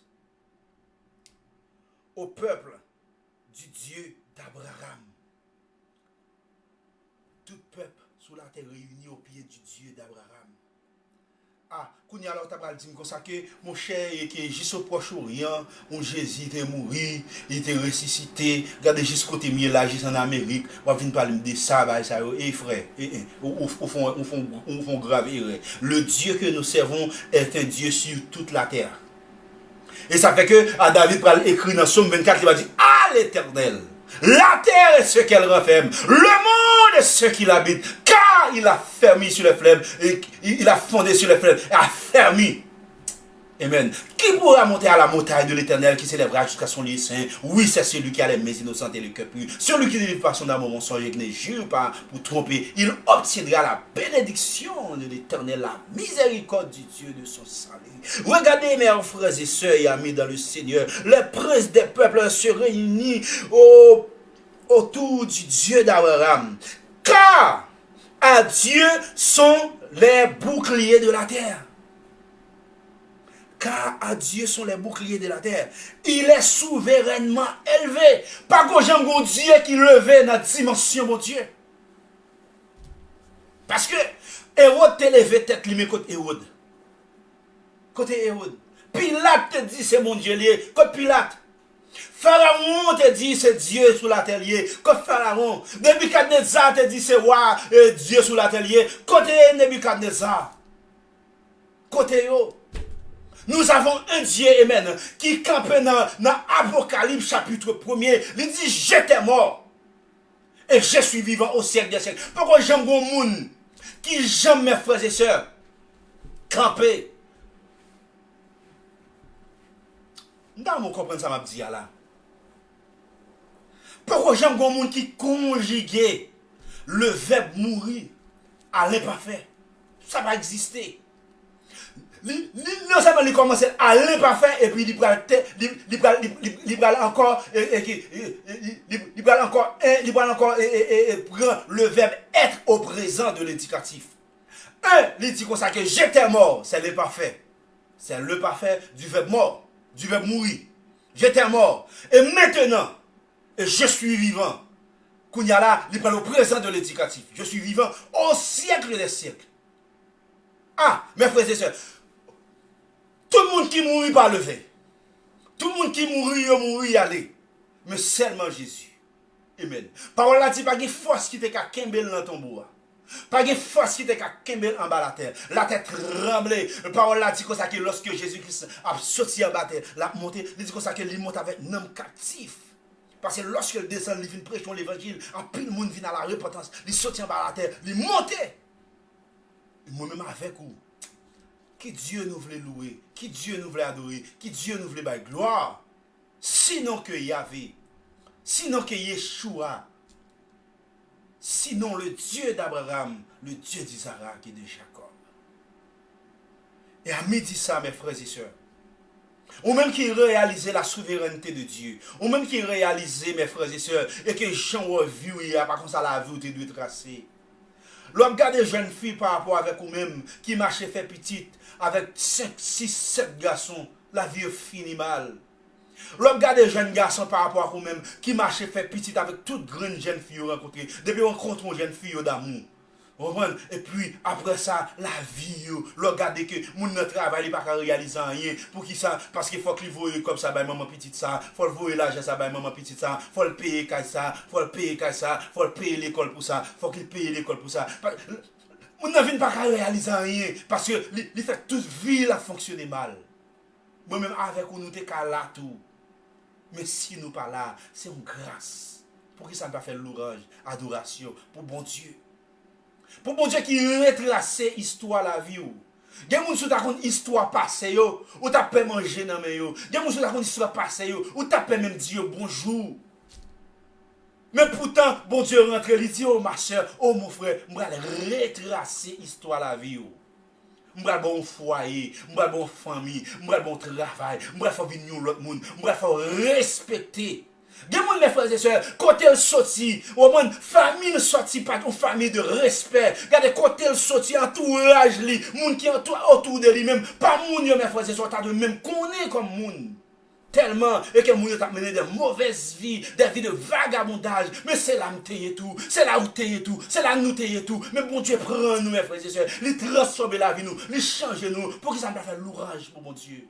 au peuple du Dieu d'Abraham. Tout peuple sous la terre réunis au pied du Dieu d'Abraham. Ah, kounya alors t'as pas dit comme ça que mon cher et que juste au Proche-Orient, où Jésus était mort, il était ressuscité, regardez juste côté mieux là, juste en Amérique, on va venir parler de ça, ça, et frère, on font grave erreur. Le Dieu que nous servons est un Dieu sur toute la terre. Et ça fait que David va écrire dans Somme 24, il va dire, ah l'Éternel, la terre est ce qu'elle renferme, le monde est ce qu'il habite, car il a fermé sur les fleuves, et il a fondé sur les fleuves, et a fermé. Amen. Qui pourra monter à la montagne de l'Éternel qui s'élèvera jusqu'à son lieu saint? Oui, c'est celui qui a les mains innocentes et le cœur pur. Celui qui délivre par son âme au mensonge et qui ne jure pas pour tromper. Il obtiendra la bénédiction de l'Éternel, la miséricorde du Dieu de son salut. Regardez, mes frères et sœurs et amis dans le Seigneur, les princes des peuples se réunissent autour du Dieu d'Abraham. Car à Dieu sont les boucliers de la terre. Car à Dieu sont les boucliers de la terre. Il est souverainement élevé. Pas que j'ai un Dieu qui levait dans la dimension, mon Dieu. Parce que Hérode t'a levé tête lui côté Hérode. Côté Hérode. Pilate te dit c'est mon Dieu lié. Côté Pilate. Pharaon te dit c'est Dieu sous la terre lié. Côté Pharaon. Nebuchadnezzar te dit c'est roi Dieu sous la terre lié. Côté Nebuchadnezzar. Côté yo. Nous avons un Dieu, amen, qui campe dans Apocalypse chapitre 1er. Il dit, j'étais mort. Et je suis vivant au siècle des siècles. Pourquoi j'aime mon monde qui j'aime mes frères et sœurs camper? Dans mon comprendre ça m'a dit là. Pourquoi j'aime mon monde qui conjugue le verbe mourir à l'imparfait? Ça va exister. Non seulement il commence à l'imparfait et puis il va encore prendre le verbe être au présent de l'indicatif. Il dit comme ça que j'étais mort, c'est l'imparfait. C'est le parfait du verbe mort, du verbe mourir. J'étais mort et maintenant je suis vivant. Kounya là, il parle au présent de l'indicatif. Je suis vivant au siècle des siècles. Ah, mes frères et sœurs, tout le monde qui mourit pas levé. Tout le monde qui mourit aller. Mais seulement Jésus. Amen. Parole là dit pas de force qui te ka kembel dans ton bois. Pas de force qui te ka kembel en bas la terre. La tête tremblée. Parole là dit comme ça que lorsque Jésus-Christ a sorti en bas la terre, l'a monté, il dit comme ça que il monte avec un homme captif. Parce que lorsque il descend, il vient prêcher l'évangile, en pile le monde vient à la repentance, il sortit en bas la terre, il monte. Moi-même avec vous. Qui Dieu nous voulait louer, qui Dieu nous voulait adorer, qui Dieu nous voulait bailler gloire. Sinon que Yahvé, sinon que Yeshua, sinon le Dieu d'Abraham, le Dieu d'Isaac et de Jacob. Et à midi ça, mes frères et sœurs, ou même qui réalisait la souveraineté de Dieu, ou même qui réalisait, mes frères et sœurs, et que Jean a vu, il n'y a pas comme ça la vie où tu dois tracer. L'homme regarde des jeunes filles par rapport avec vous-même qui marchaient fait petite avec 5, 6, 7 garçons, la vie finit mal. L'homme regarde des jeunes garçons par rapport à vous-même qui marchaient fait petite avec toutes grandes jeunes filles rencontrées. Depuis on rencontre une jeune fille d'amour. Et puis après ça, la vie, l'on regarde que mon travail n'est pas réaliser rien. Pour qui ça? Parce qu'il faut qu'il voie comme ça, bah maman petite ça, faut le voir l'argent ça, bah maman petite ça, faut le payer comme ça, faut le payer comme ça, faut le payer l'école pour ça, faut qu'il paye l'école pour ça. On ne vient pas réaliser rien parce que il fait toute vie la fonctionner mal. Moi-même avec nous, nous sommes là tout. Mais si nous pas là, c'est une grâce. Pour qui ça ne pas faire louange, adoration pour bon Dieu. Pour bon Dieu qui retrace l'histoire la vie. Il y a des gens qui ont une histoire passée, ou tu peux manger dans mes yo. Il y a des gens qui ont une histoire passée, ou tu peux même dire bonjour. Mais pourtant, bon Dieu rentre, il dit, oh ma soeur, oh mon frère, je vais retracer l'histoire la vie. Je vais bon foyer, je vais bon famille, je vais bon travail, je vais faire venir l'autre monde, je vais faire respecter. Des gens, mes frères et sœurs, quand elle sortit, au moins, famille sortit pas une famille de respect. Regardez, quand elle sortit, entourage, les gens qui entourent autour de lui-même, pas moun, mes frères et sœurs, t'as de même qu'on est comme moun. tellement et que moun yo t'a mené des mauvaises vies, des vies de vagabondage. Mais c'est là où t'es tout, c'est là où t'es tout, c'est là où nous t'es tout. Mais bon Dieu prend nous, mes frères et sœurs, il transforme la vie nous, il change nous, pour que ça me fasse l'ouvrage pour mon Dieu.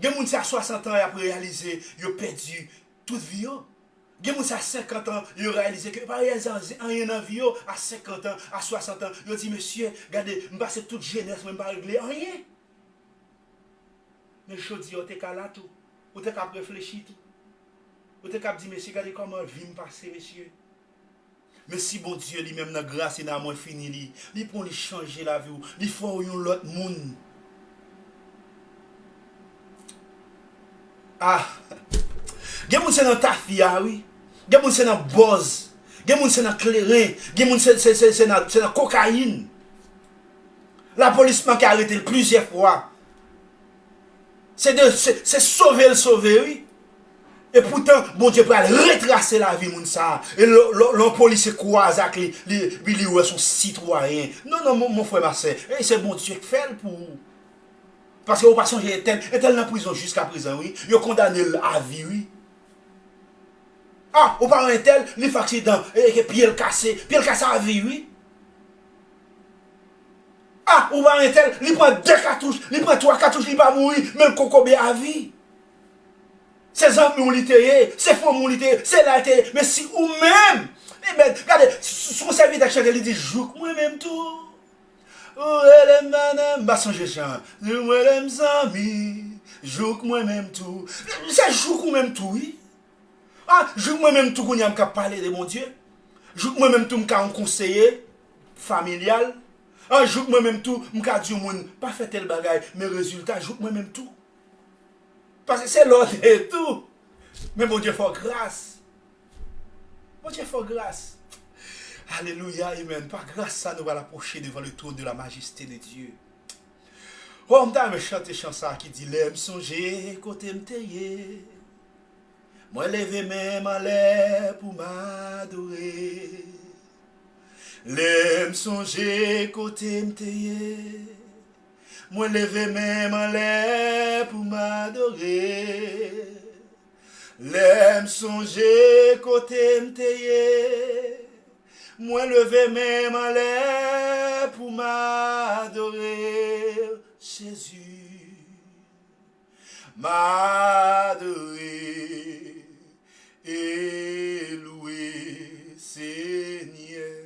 Gen moun sa 60 ans après réalisé, yo perdu toute vie yo. Gen moun sa 50 ans, yo réalisé que pas rien dans vie yo à 50 ans, à 60 ans, yo dit monsieur, regardez, me passe toute jeunesse, même pas régler rien. Mais je dis yo t'es là tout. Ou t'es capable réfléchir tout. Ou t'es capable dire monsieur, regardez comment vie me passer monsieur. Mais si bon Dieu lui-même dans grâce et dans moi fini li pour lui changer la vie, il faut yon l'autre monde. Ah, gen moun se nan tafia, oui. Gen moun se nan boz. Gen moun se nan clairin. Gen moun se nan cocaïne. La police m'a arrêté plusieurs fois. C'est sauver, oui. Et pourtant, bon Dieu peut retracer la vie, moun ça. Et le police croise avec lui, son citoyen. Non, mon frère, ma soeur. Et c'est bon Dieu qui fait pour vous. Parce que vous passez est en prison jusqu'à présent, oui. Vous condamné à vie, oui. Ah, vous parlez un tel, il fait accident, et pied cassé à vie, oui. Ah, vous parlez un tel, il prend 2 cartouches, il prend 3 cartouches, il va mourir, même cocobe à vie. Ses amis ont littéraire, ses femmes ont littéraire, c'est là, mais si vous-même, eh bien, regardez, son serviteur chanter, il dit, joue moi-même tout. Oh, elle aime madame, bah son chant. Moi aime amis, joue moi-même tout. Ça joue moi-même tout, oui. Ah, joue moi-même tout qu'on y a qu'à parler de mon Dieu. Joue moi-même tout qu'à un conseiller familial. Ah, joue moi-même tout qu'à dire monde pas fait tel bagage, mais résultat joue moi-même tout. Parce que c'est l'ordre et tout. Mais mon Dieu faut grâce. Mon Dieu faut grâce. Alléluia, amen. Par grâce, ça nous va l'approcher devant le trône de la majesté de Dieu. Oh, on me chante chanson qui dit l'aime songer côté m'teye. Moi lever même en l'air pour m'adorer. L'aime songer côté m'teye. Moi lever même en l'air pour m'adorer. L'aime songer côté m'teye. Moi lever même en l'air pour m'adorer Jésus, m'adorer et louer Seigneur.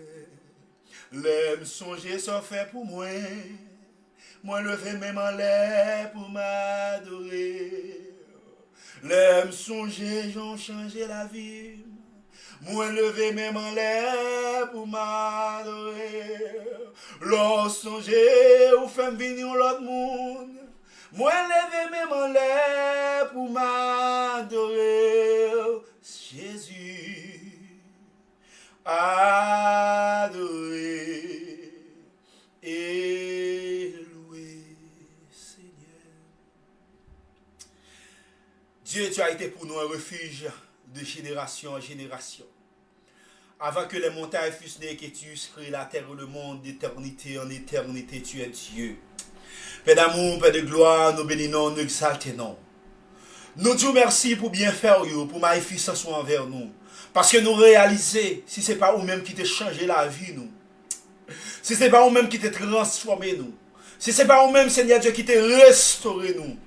L'aime songer ça fait pour moi, moi lever même en l'air pour m'adorer. L'aime songer j'en changer la vie. Moi lever même en l'air pour m'adorer. Lorsque j'ai ou fait venir l'autre monde. Moi lever même en l'air pour m'adorer. Jésus. Adorer et louer Seigneur. Dieu, tu as été pour nous un refuge de génération en génération. Avant que les montagnes fussent nées, que tu créé la terre et le monde d'éternité en éternité, tu es Dieu. Père d'amour, Père de gloire, nous bénissons, nous exaltons. Nous disons merci pour bien faire, pour magnificence envers nous. Parce que nous réalisons, si ce n'est pas vous-même qui t'a changé la vie, nous. Si ce n'est pas vous-même qui t'a transformé, nous. Si ce n'est pas vous-même, Seigneur Dieu, qui t'a restauré, nous.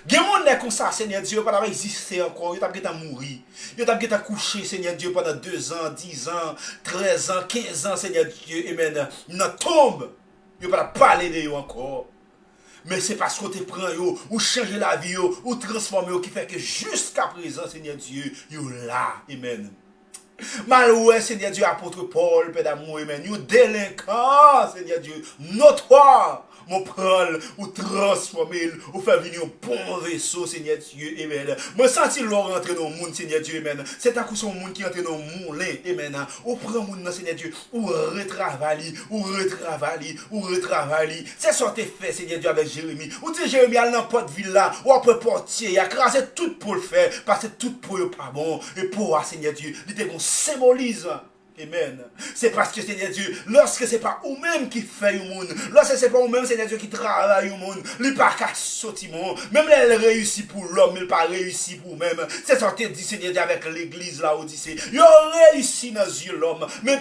Il y a des gens comme ça, Seigneur Dieu, pas exister encore, ils ont mourir. Ils ont couché, Seigneur Dieu, pendant 2 ans, 10 ans, 13 ans, 15 ans, Seigneur Dieu, et maintenant, ils tombent. Ils n'ont pas parlé de eux encore. Mais c'est parce que tu prends, ou changer la vie, ou transformer, qui fait que jusqu'à présent, Seigneur Dieu, ils là, amen. Malheureusement, Seigneur Dieu, apôtre Paul, Père d'amour, amen. Ils délinquants, Seigneur Dieu, notoire. Mon prendre ou transformer ou faire venir un bon vaisseau, Seigneur Dieu, amen. Moi, senti l'or rentrer dans le monde, Seigneur Dieu, amen. C'est à cause de monde qui entre dans le moulin, amen. Ou prend le monde, Seigneur Dieu, ou retravaille. C'est ça que tu fait, Seigneur Dieu, avec Jérémie. Ou dit Jérémie, à n'importe ville là, ou après portier, il a crasé tout pour le faire, parce que tout pour le pas bon. Et pour, Seigneur Dieu, il te symbolise Amen. C'est parce que Seigneur Dieu, lorsque c'est pas vous-même qui fait le monde, lorsque c'est pas vous-même Seigneur Dieu qui travaille le monde, il pas qu'à sortir mon, même là elle réussit pour l'homme, il pas réussi pour même. C'est ça que dit Seigneur Dieu avec l'église là Odyssée. Il réussi dans yeux l'homme, mais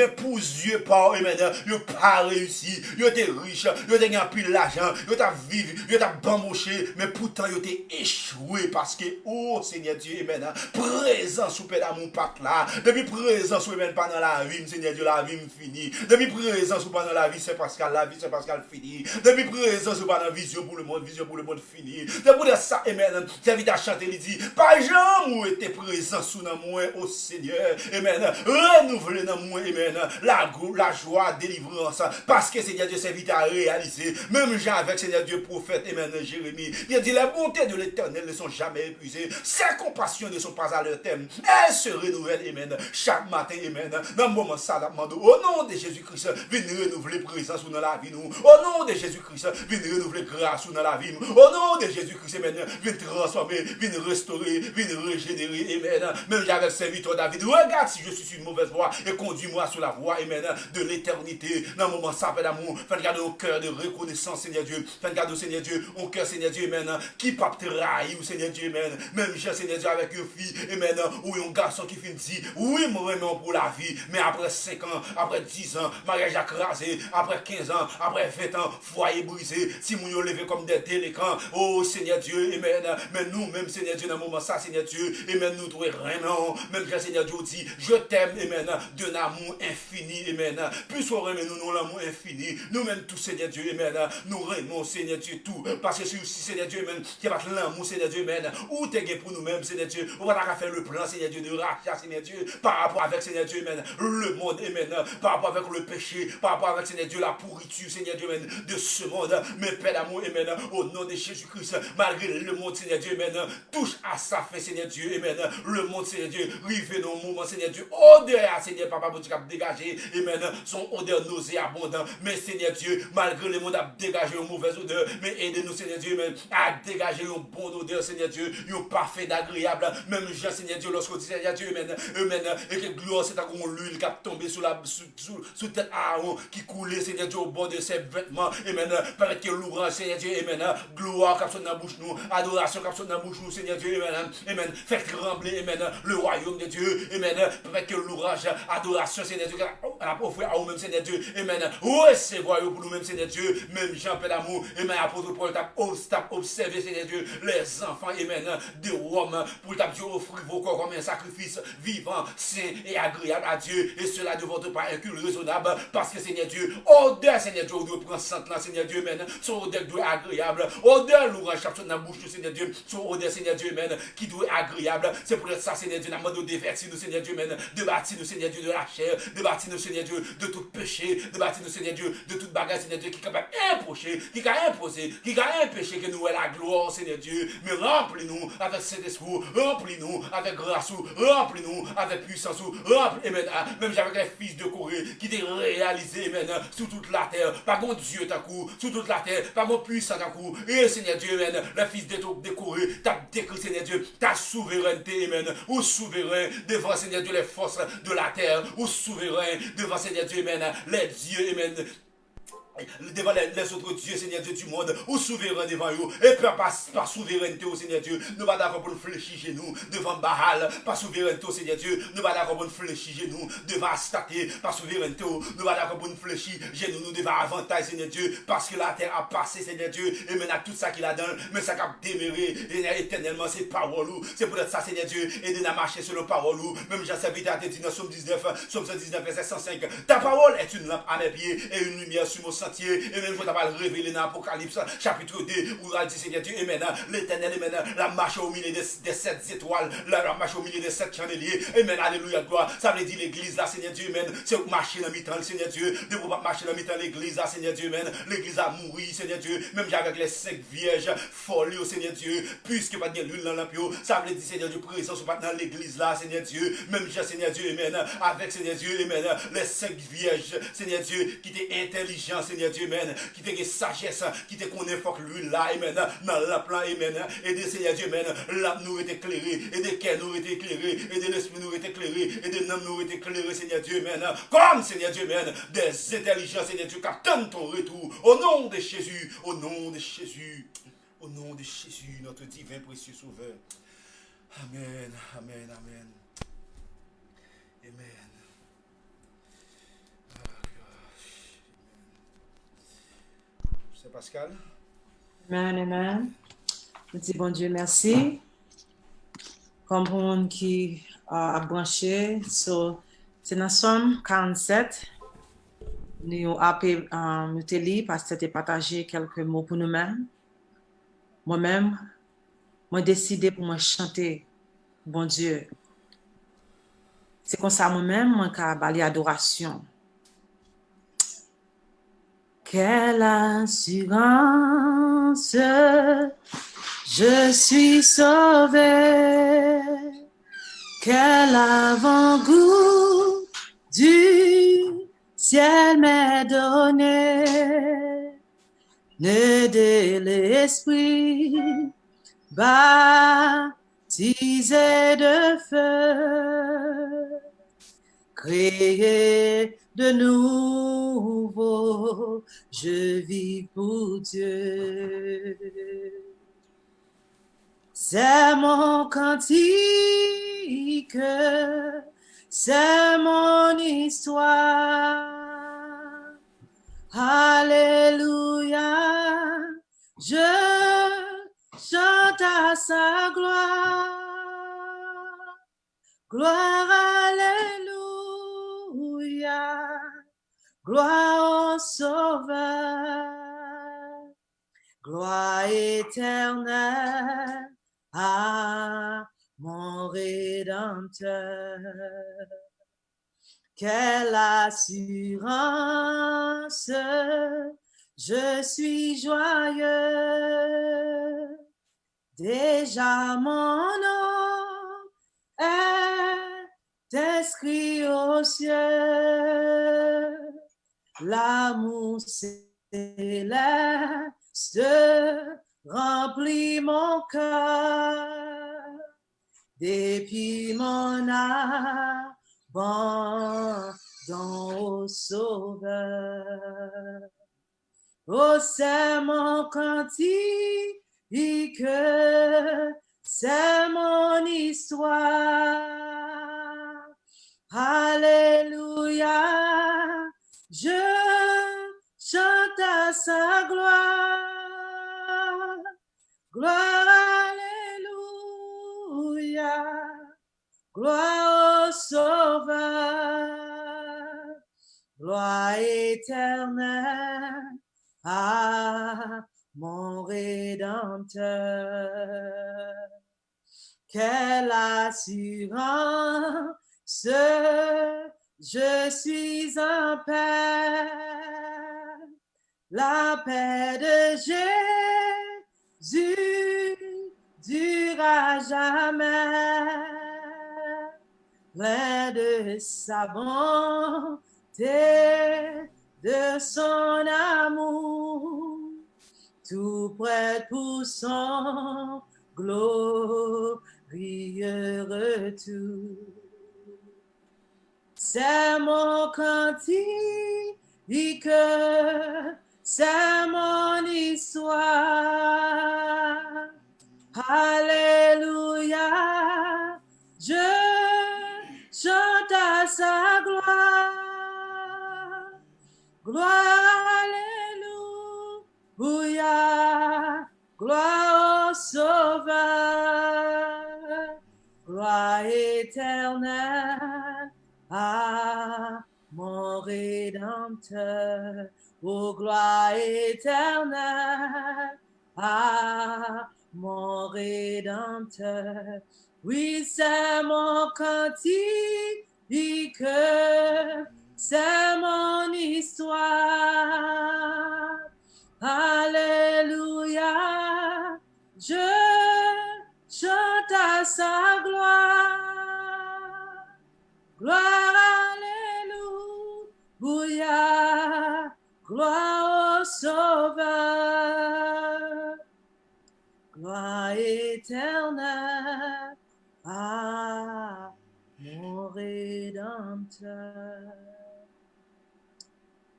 pour Dieu pas, amen, il pas réussi. Il était riche, il était gagné pile l'argent, il était vivre, il était bambouché, mais pourtant il était échoué parce que oh Seigneur Dieu, amen, présent sous paix d'amour pas là, depuis présent sous pendant la vie, Seigneur Dieu, la vie finie. Depuis présence ou pendant la vie, c'est parce qu'elle la vie, c'est parce qu'elle finit. Depuis présence ou pendant vision pour le monde fini. C'est pour ça, amen. J'invite à chanter, il dit, pas jamais où était présent sous moi, au Seigneur, amen. Renouveler dans moi, amen. La joie, délivrance. Parce que Seigneur Dieu s'invite à réaliser. Même Jean avec Seigneur Dieu, prophète, amen, Jérémie. Il a dit, les bontés de l'Éternel ne sont jamais épuisées. Ses compassions ne sont pas à leur terme. Elles se renouvellent, amen. Chaque matin, amen. Dans le moment, ça, au nom de Jésus-Christ, venez renouveler présence dans la vie, nous. Au nom de Jésus-Christ, venez renouveler grâce dans la vie. Au nom de Jésus-Christ, amen. Venez transformer, venez restaurer, venez régénérer, amen. Même j'avais serviteur David, regarde si je suis sur une mauvaise voie et conduis-moi sur la voie, amen, de l'éternité. Dans le moment, ça, d'amour, fais garder au cœur de reconnaissance, Seigneur Dieu. Fais garder au Seigneur Dieu, au cœur, Seigneur Dieu, amen. Qui pas te trahir, Seigneur Dieu, amen. Même j'ai, Seigneur Dieu, avec une fille, amen, ou un garçon qui finit dit, oui, moi, pour la vie, mais après 5 ans, après 10 ans, mariage écrasé, après 15 ans, après 20 ans, foyer brisé, si nous nous levé comme des délinquants, oh Seigneur Dieu, amen, mais nous, même Seigneur Dieu, dans le moment ça, Seigneur Dieu, amen, nous trouvons vraiment, même quand Seigneur Dieu dit, je t'aime, amen, d'un amour infini, amen, plus on remet nous l'amour infini, nous-mêmes tout, Seigneur Dieu, amen, nous remet, Seigneur Dieu, tout, parce que si Seigneur Dieu, amen, qui va l'amour, Seigneur Dieu, amen, où t'es pour nous-mêmes, Seigneur Dieu, on va faire le plan, Seigneur Dieu, de rachat, Seigneur Dieu, par rapport avec Seigneur Dieu, amen, le monde, amen, par rapport avec le péché, par rapport avec Seigneur Dieu, la pourriture, Seigneur Dieu, amen, de ce monde, mais Père d'amour, amen, au nom de Jésus-Christ, malgré le monde, Seigneur Dieu, amen, touche à sa fin, Seigneur Dieu, amen, le monde, Seigneur Dieu, rive dans le moment, Seigneur Dieu, odeur, Seigneur, Papa, pour Dieu, dégager, amen, son odeur nauséabonde, mais Seigneur Dieu, malgré le monde a dégagé une mauvaise odeur, mais aidez-nous, Seigneur Dieu, amen, à dégager une bonne odeur, Seigneur Dieu, une parfait d'agréable, même Jean, Seigneur Dieu, lorsqu'on dit, Seigneur Dieu, amen, et que gloire, c'est à l'huile qui a tombé sous tête Aaron, qui coulait, Seigneur Dieu, au bord de ses vêtements, amen, paraît que l'ouvrage, Seigneur Dieu, amen, gloire, qui dans la bouche nous, adoration, qui dans la bouche nous, Seigneur Dieu, amen, amen, fait trembler, amen, le royaume de Dieu, amen, paraît que l'ouvrage, adoration, Seigneur Dieu, à offrir à vous-même, Seigneur Dieu, amen, recevoir pour nous-mêmes, Seigneur Dieu, même Jean, Père d'amour, amen, apôtre Paul, t'a observé, Seigneur Dieu, les enfants, amen, de Rome, pour t'a Dieu offrir vos corps comme un sacrifice vivant, saint et agréable à Dieu, et cela de votre part un culte raisonnable, parce que Seigneur Dieu, odeur, Seigneur Dieu, doit prendre centre, Seigneur Dieu, amen, son odeur doit être agréable, odeur, l'ouvrage, chaque chose dans la bouche, Seigneur Dieu, son odeur, Seigneur Dieu, amen, qui doit être agréable, c'est pour ça, Seigneur Dieu, nous de divertir nous, Seigneur Dieu, amen, de bâtir nous, Seigneur Dieu, de la chair, de bâtir nous, Seigneur Dieu, de tout péché, de bâtir nous, Seigneur Dieu, de toute bagarre, Seigneur Dieu, qui est capable d'imposer, qui a imposé, qui a empêché que nous ayons la gloire, Seigneur Dieu, mais remplis-nous avec Saint-Esprit, remplis-nous avec grâce, remplis-nous avec puissance, remplis, amen, même avec les fils de Corée, qui t'est réalisé, amen, sur toute la terre, par mon Dieu, ta cour, sur toute la terre, par mon puissant, ta cour, et Seigneur Dieu, amen, les fils de Corée, t'as décrit, Seigneur Dieu, ta souveraineté, amen, ou souverain devant, Seigneur Dieu, les forces de la terre, ou souverain devant, Seigneur Dieu, amen, les dieux, amen, devant les autres dieux, Seigneur Dieu du monde, ou souverain devant eux, et par souveraineté au Seigneur Dieu, nous pas d'accord pour nous fléchir chez nous, devant Baal, par souveraineté au Seigneur Dieu, nous pas d'accord pour nous fléchir chez nous, devant Astaté, par souveraineté, nous pas d'accord pour nous fléchir chez nous, devant avantage, Seigneur Dieu, parce que la terre a passé, Seigneur Dieu, et maintenant tout ça qu'il a donné, mais ça a déméré, éternellement, c'est parole, c'est pour ça, Seigneur Dieu, et de marcher selon parole, même j'ai servi à te dire dans Somme 19, verset 105, ta parole est une lampe à mes pieds, et une lumière sur mon sang. Et même je t'avais révélé dans l'Apocalypse chapitre 2 où il dit Seigneur Dieu, amen, l'éternel, amen, la marche au milieu des 7 étoiles, la marche au milieu des 7 chandeliers, amen, alléluia, gloire, ça veut dire l'église là, Seigneur Dieu, amen, c'est marcher dans le mi-temps, Seigneur Dieu, de pouvoir marcher dans le mi-temps, l'église là, Seigneur Dieu, amen, l'église a mouru, Seigneur Dieu, même avec les 5 vierges folles, Seigneur Dieu, puisque pas de l'huile dans l'ampio, ça veut dire Seigneur Dieu, présence pas dans l'église là, Seigneur Dieu, même Seigneur Dieu, amen, avec Seigneur Dieu, amen, les 5 vierges, Seigneur Dieu, qui étaient intelligents, Seigneur Seigneur Dieu, Amen, qui te sagesse, qui te connaît, faut que lui là, Amen, dans la plan, Amen, et de Seigneur Dieu, Amen, l'âme nous est éclairée, et de cœur nous est éclairé, et de l'esprit nous est éclairé, et de l'âme nous est éclairé, Seigneur Dieu, Amen, comme Seigneur Dieu, Amen, des intelligences, Seigneur Dieu, qui attendent ton retour, au nom de Jésus, au nom de Jésus, au nom de Jésus, notre divin précieux sauveur. Amen, amen, amen. Amen. C'est Pascal. Amen, amen. Nous disons, bon Dieu, merci. Comme pour le monde qui a branché, c'est dans Somme 47. Nous avons lu parce que c'était partagé quelques mots pour nous-mêmes. Moi-même, j'ai décidé pour moi chanter, bon Dieu. C'est comme ça, moi-même, moi, qui ai adoration. Quelle assurance, je suis sauvé. Quel avant-goût du ciel m'est donné. Né de l'esprit, baptisé de feu, créé de nouveau, je vis pour Dieu. C'est mon cantique, c'est mon histoire. Alléluia, je chante à sa gloire. Gloire, alléluia, gloire au Sauveur, gloire éternelle à mon Rédempteur. Quelle assurance, je suis joyeux. Déjà mon nom est inscrit aux cieux. L'amour céleste remplit mon cœur. Depuis mon abandon au Sauveur. Oh, c'est mon cantique, c'est mon histoire. Alléluia, je chante à sa gloire. Gloire, alléluia, gloire au Sauveur, gloire éternelle à mon Rédempteur. Quelle assurance, je suis en paix, la paix de Jésus dure à jamais, plein de sa bonté, de son amour, tout prêt pour son glorieux retour. C'est mon cantique, c'est mon histoire. Alléluia, je chante à sa gloire. Gloire, alléluia, gloire au Sauveur, gloire éternelle à mon Rédempteur. Oh, gloire éternelle à mon Rédempteur. Oui, c'est mon cantique, c'est mon histoire. Alléluia, je chante à sa gloire. Gloire, alléluia, gloire sauveur, gloire éternelle à mon Rédempteur.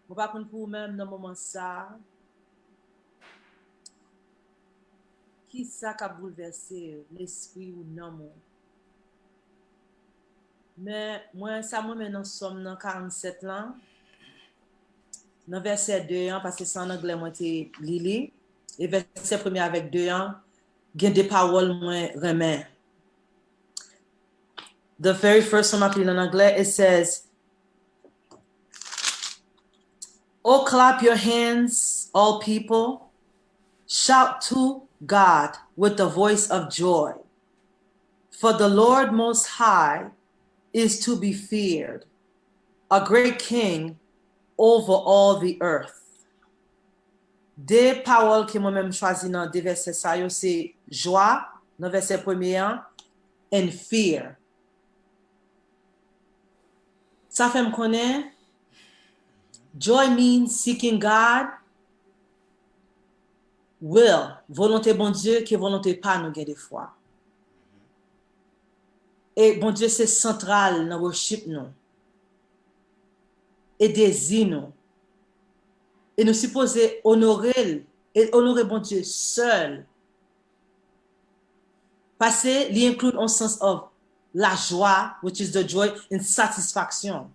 Je ne vais pas prendre pour vous-même dans le moment ça. Qui ça qui a bouleversé l'esprit ou non? Mais moi, ça moi maintenant sommes dans 47 ans. Dans verset 2 ans, parce que c'est en anglais, moi, c'est Lili. Et verset 1 avec 2 ans, il y a des paroles, moi, remets. The very first one, en anglais, it says, "Oh, clap your hands, all people. Shout to God with the voice of joy. For the Lord Most High is to be feared, a great king over all the earth." Des paroles que moi-même choisi dans des versets ça, c'est joie, dans verset 1er, and fear. Ça fait me connaître. Joy means seeking God, will, volonté bon Dieu, qui volonté pas nous des fois. Et bon Dieu, c'est central dans worship nous. Et désir nous. Et nous supposons honorer et honorer bon Dieu seul. Parce qu'il inclut un sens of la joie, which is the joy, and satisfaction.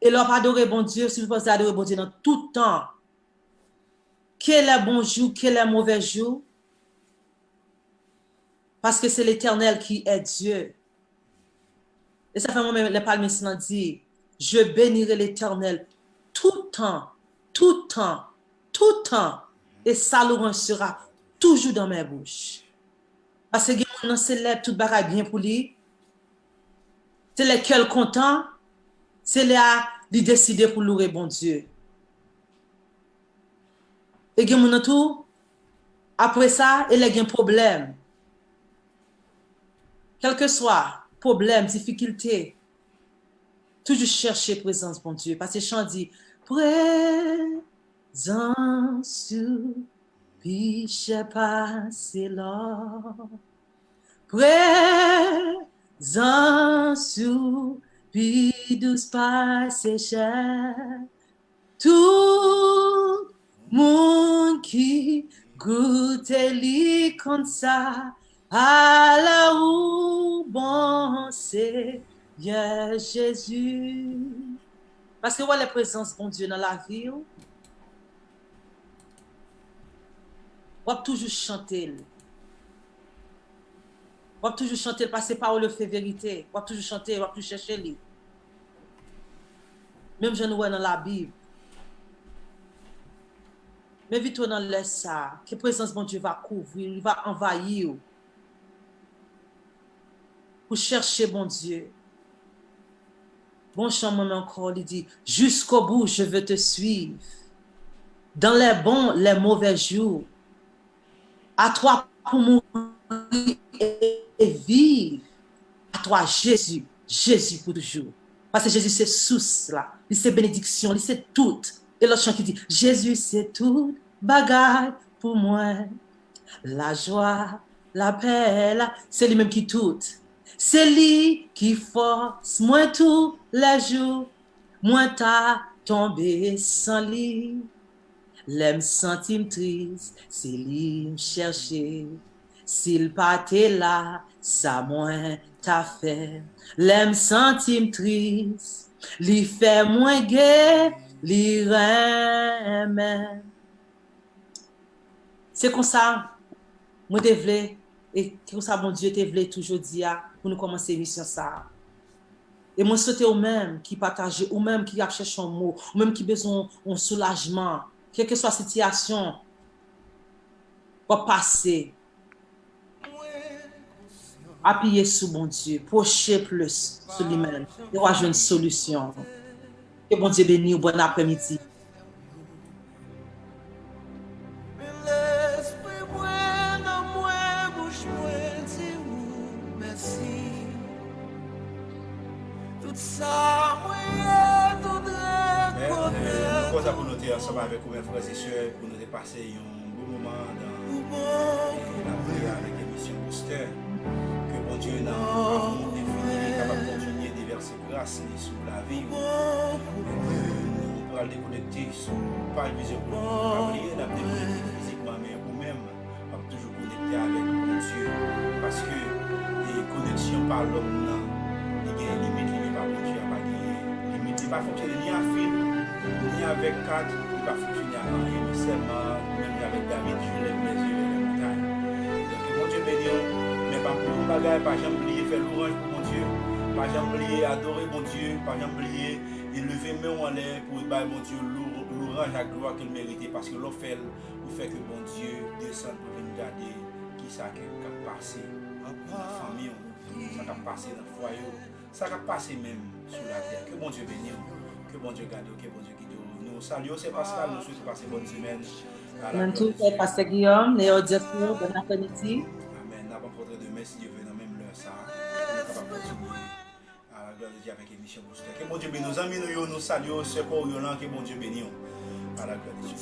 Et leur adorer bon Dieu, si vous pensez adorer bon Dieu dans tout temps, quel est bon jour, quel est mauvais jour, parce que c'est l'Éternel qui est Dieu. Et ça fait moi-même, les palmistes l'ont dit, je bénirai l'Éternel tout temps, tout temps, tout temps, et sa louange sera toujours dans mes bouches. Parce que on célèbre tout bagaille bien pour lui, c'est les cœurs contents, c'est là de décider pour louer bon Dieu. Et gen tout, après ça, il y a un problème. Quel que soit problème, difficulté, toujours chercher présence bon Dieu. Parce que chant dit, présence sous piche passé là. Présence sous piche douce passé cher. Tout monde qui goûte li comme ça, à la où bon c'est Jésus. Parce que la présence bon Dieu dans la vie, on va toujours chanter. On va toujours chanter parce que parole fait vérité. On va toujours chanter, on va toujours chercher lui. Même je nous vois dans la Bible. Mais vite dans laisse ça, que présence bon Dieu va couvrir, il va envahir. Pour chercher bon Dieu. Bon chant encore, il dit, jusqu'au bout, je veux te suivre. Dans les bons, les mauvais jours. À toi pour mourir et vivre. À toi, Jésus. Jésus pour toujours. Parce que Jésus, c'est source là. Il c'est bénédiction, il c'est tout. Et l'autre chant qui dit, Jésus, c'est tout bagaille pour moi. La joie, la paix, c'est lui-même qui tout. C'est lui qui force moi tous les jours. Moi t'as tombé sans lui. L'aime sentim triste, c'est lui me chercher. S'il partait là, ça moins t'a fait. L'aime sentim triste, lui fait moins gai, lui remet. C'est comme ça, moi te vle, et comme ça, mon Dieu te vle toujours dire pour nous commencer l'émission ça. Et moi souhaite au même qui partage, ou même qui a cherché un mot, ou même qui besoin un soulagement, quelle que soit la situation, pour passer. Appuyer sur mon Dieu, procher plus sur lui-même, et avoir une solution. Que bon Dieu bénisse, bon après-midi. content pour nous être ensemble avec vous, mes frères et sœurs, pour nous passer un bon moment dans la prière avec l'émission Booster. Que bon Dieu, dans l'amour infini, est capable de continuer de verser grâce sur la vie. Nous pourrons déconnecter sur pas le vision pour nous. Pas oublier de déconnecter physiquement, mais vous-même, on va toujours connecter avec bon Dieu. Parce que les connexions par l'homme, il y a une limite, il n'y a pas bon Dieu, il n'y a pas de limite. Il ne va pas fonctionner ni en film, ni avec cadre, il ne va pas fonctionner en rien, mais seulement, même avec David, je lève mes yeux vers la montagne. Donc, bon Dieu béni, mais pas pour nous bagaille, pas jamais oublier faire l'orange pour mon Dieu, pas jamais oublier adorer mon Dieu, pas jamais oublier élever mes mains en l'air pour mon Dieu l'orange à gloire qu'il méritait, parce que l'on fait que bon Dieu descend pour venir garder qui ça qui a passé dans la famille, ça qui a passé dans le foyer, ça qui a passé même sur la terre. Que bon Dieu bénisse, que bon Dieu garde, que bon Dieu guide. Nous saluons, c'est Pascal, nous souhaitons passer bonne semaine. Même tout, c'est Pasteur Guillaume, les auditeurs, bon après-midi. Amen. Nous avons rencontré demain, si Dieu veut, dans même l'heure, ça. On est capable de continuer à la gloire de Dieu avec l'émission Booster. Que bon Dieu bénisse. Nos amis, nous saluons, ce corps, que bon Dieu bénisse. À la gloire de Dieu.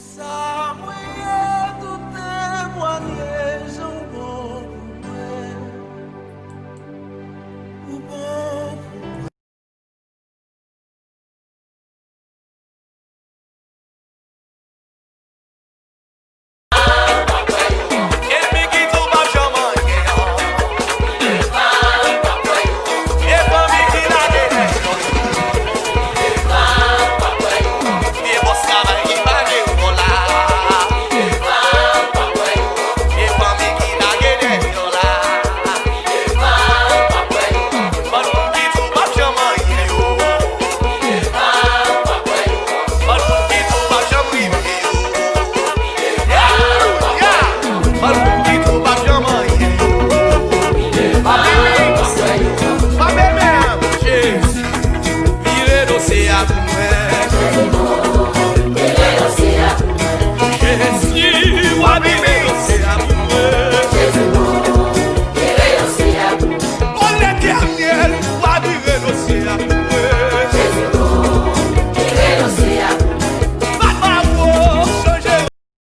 Vire do céu.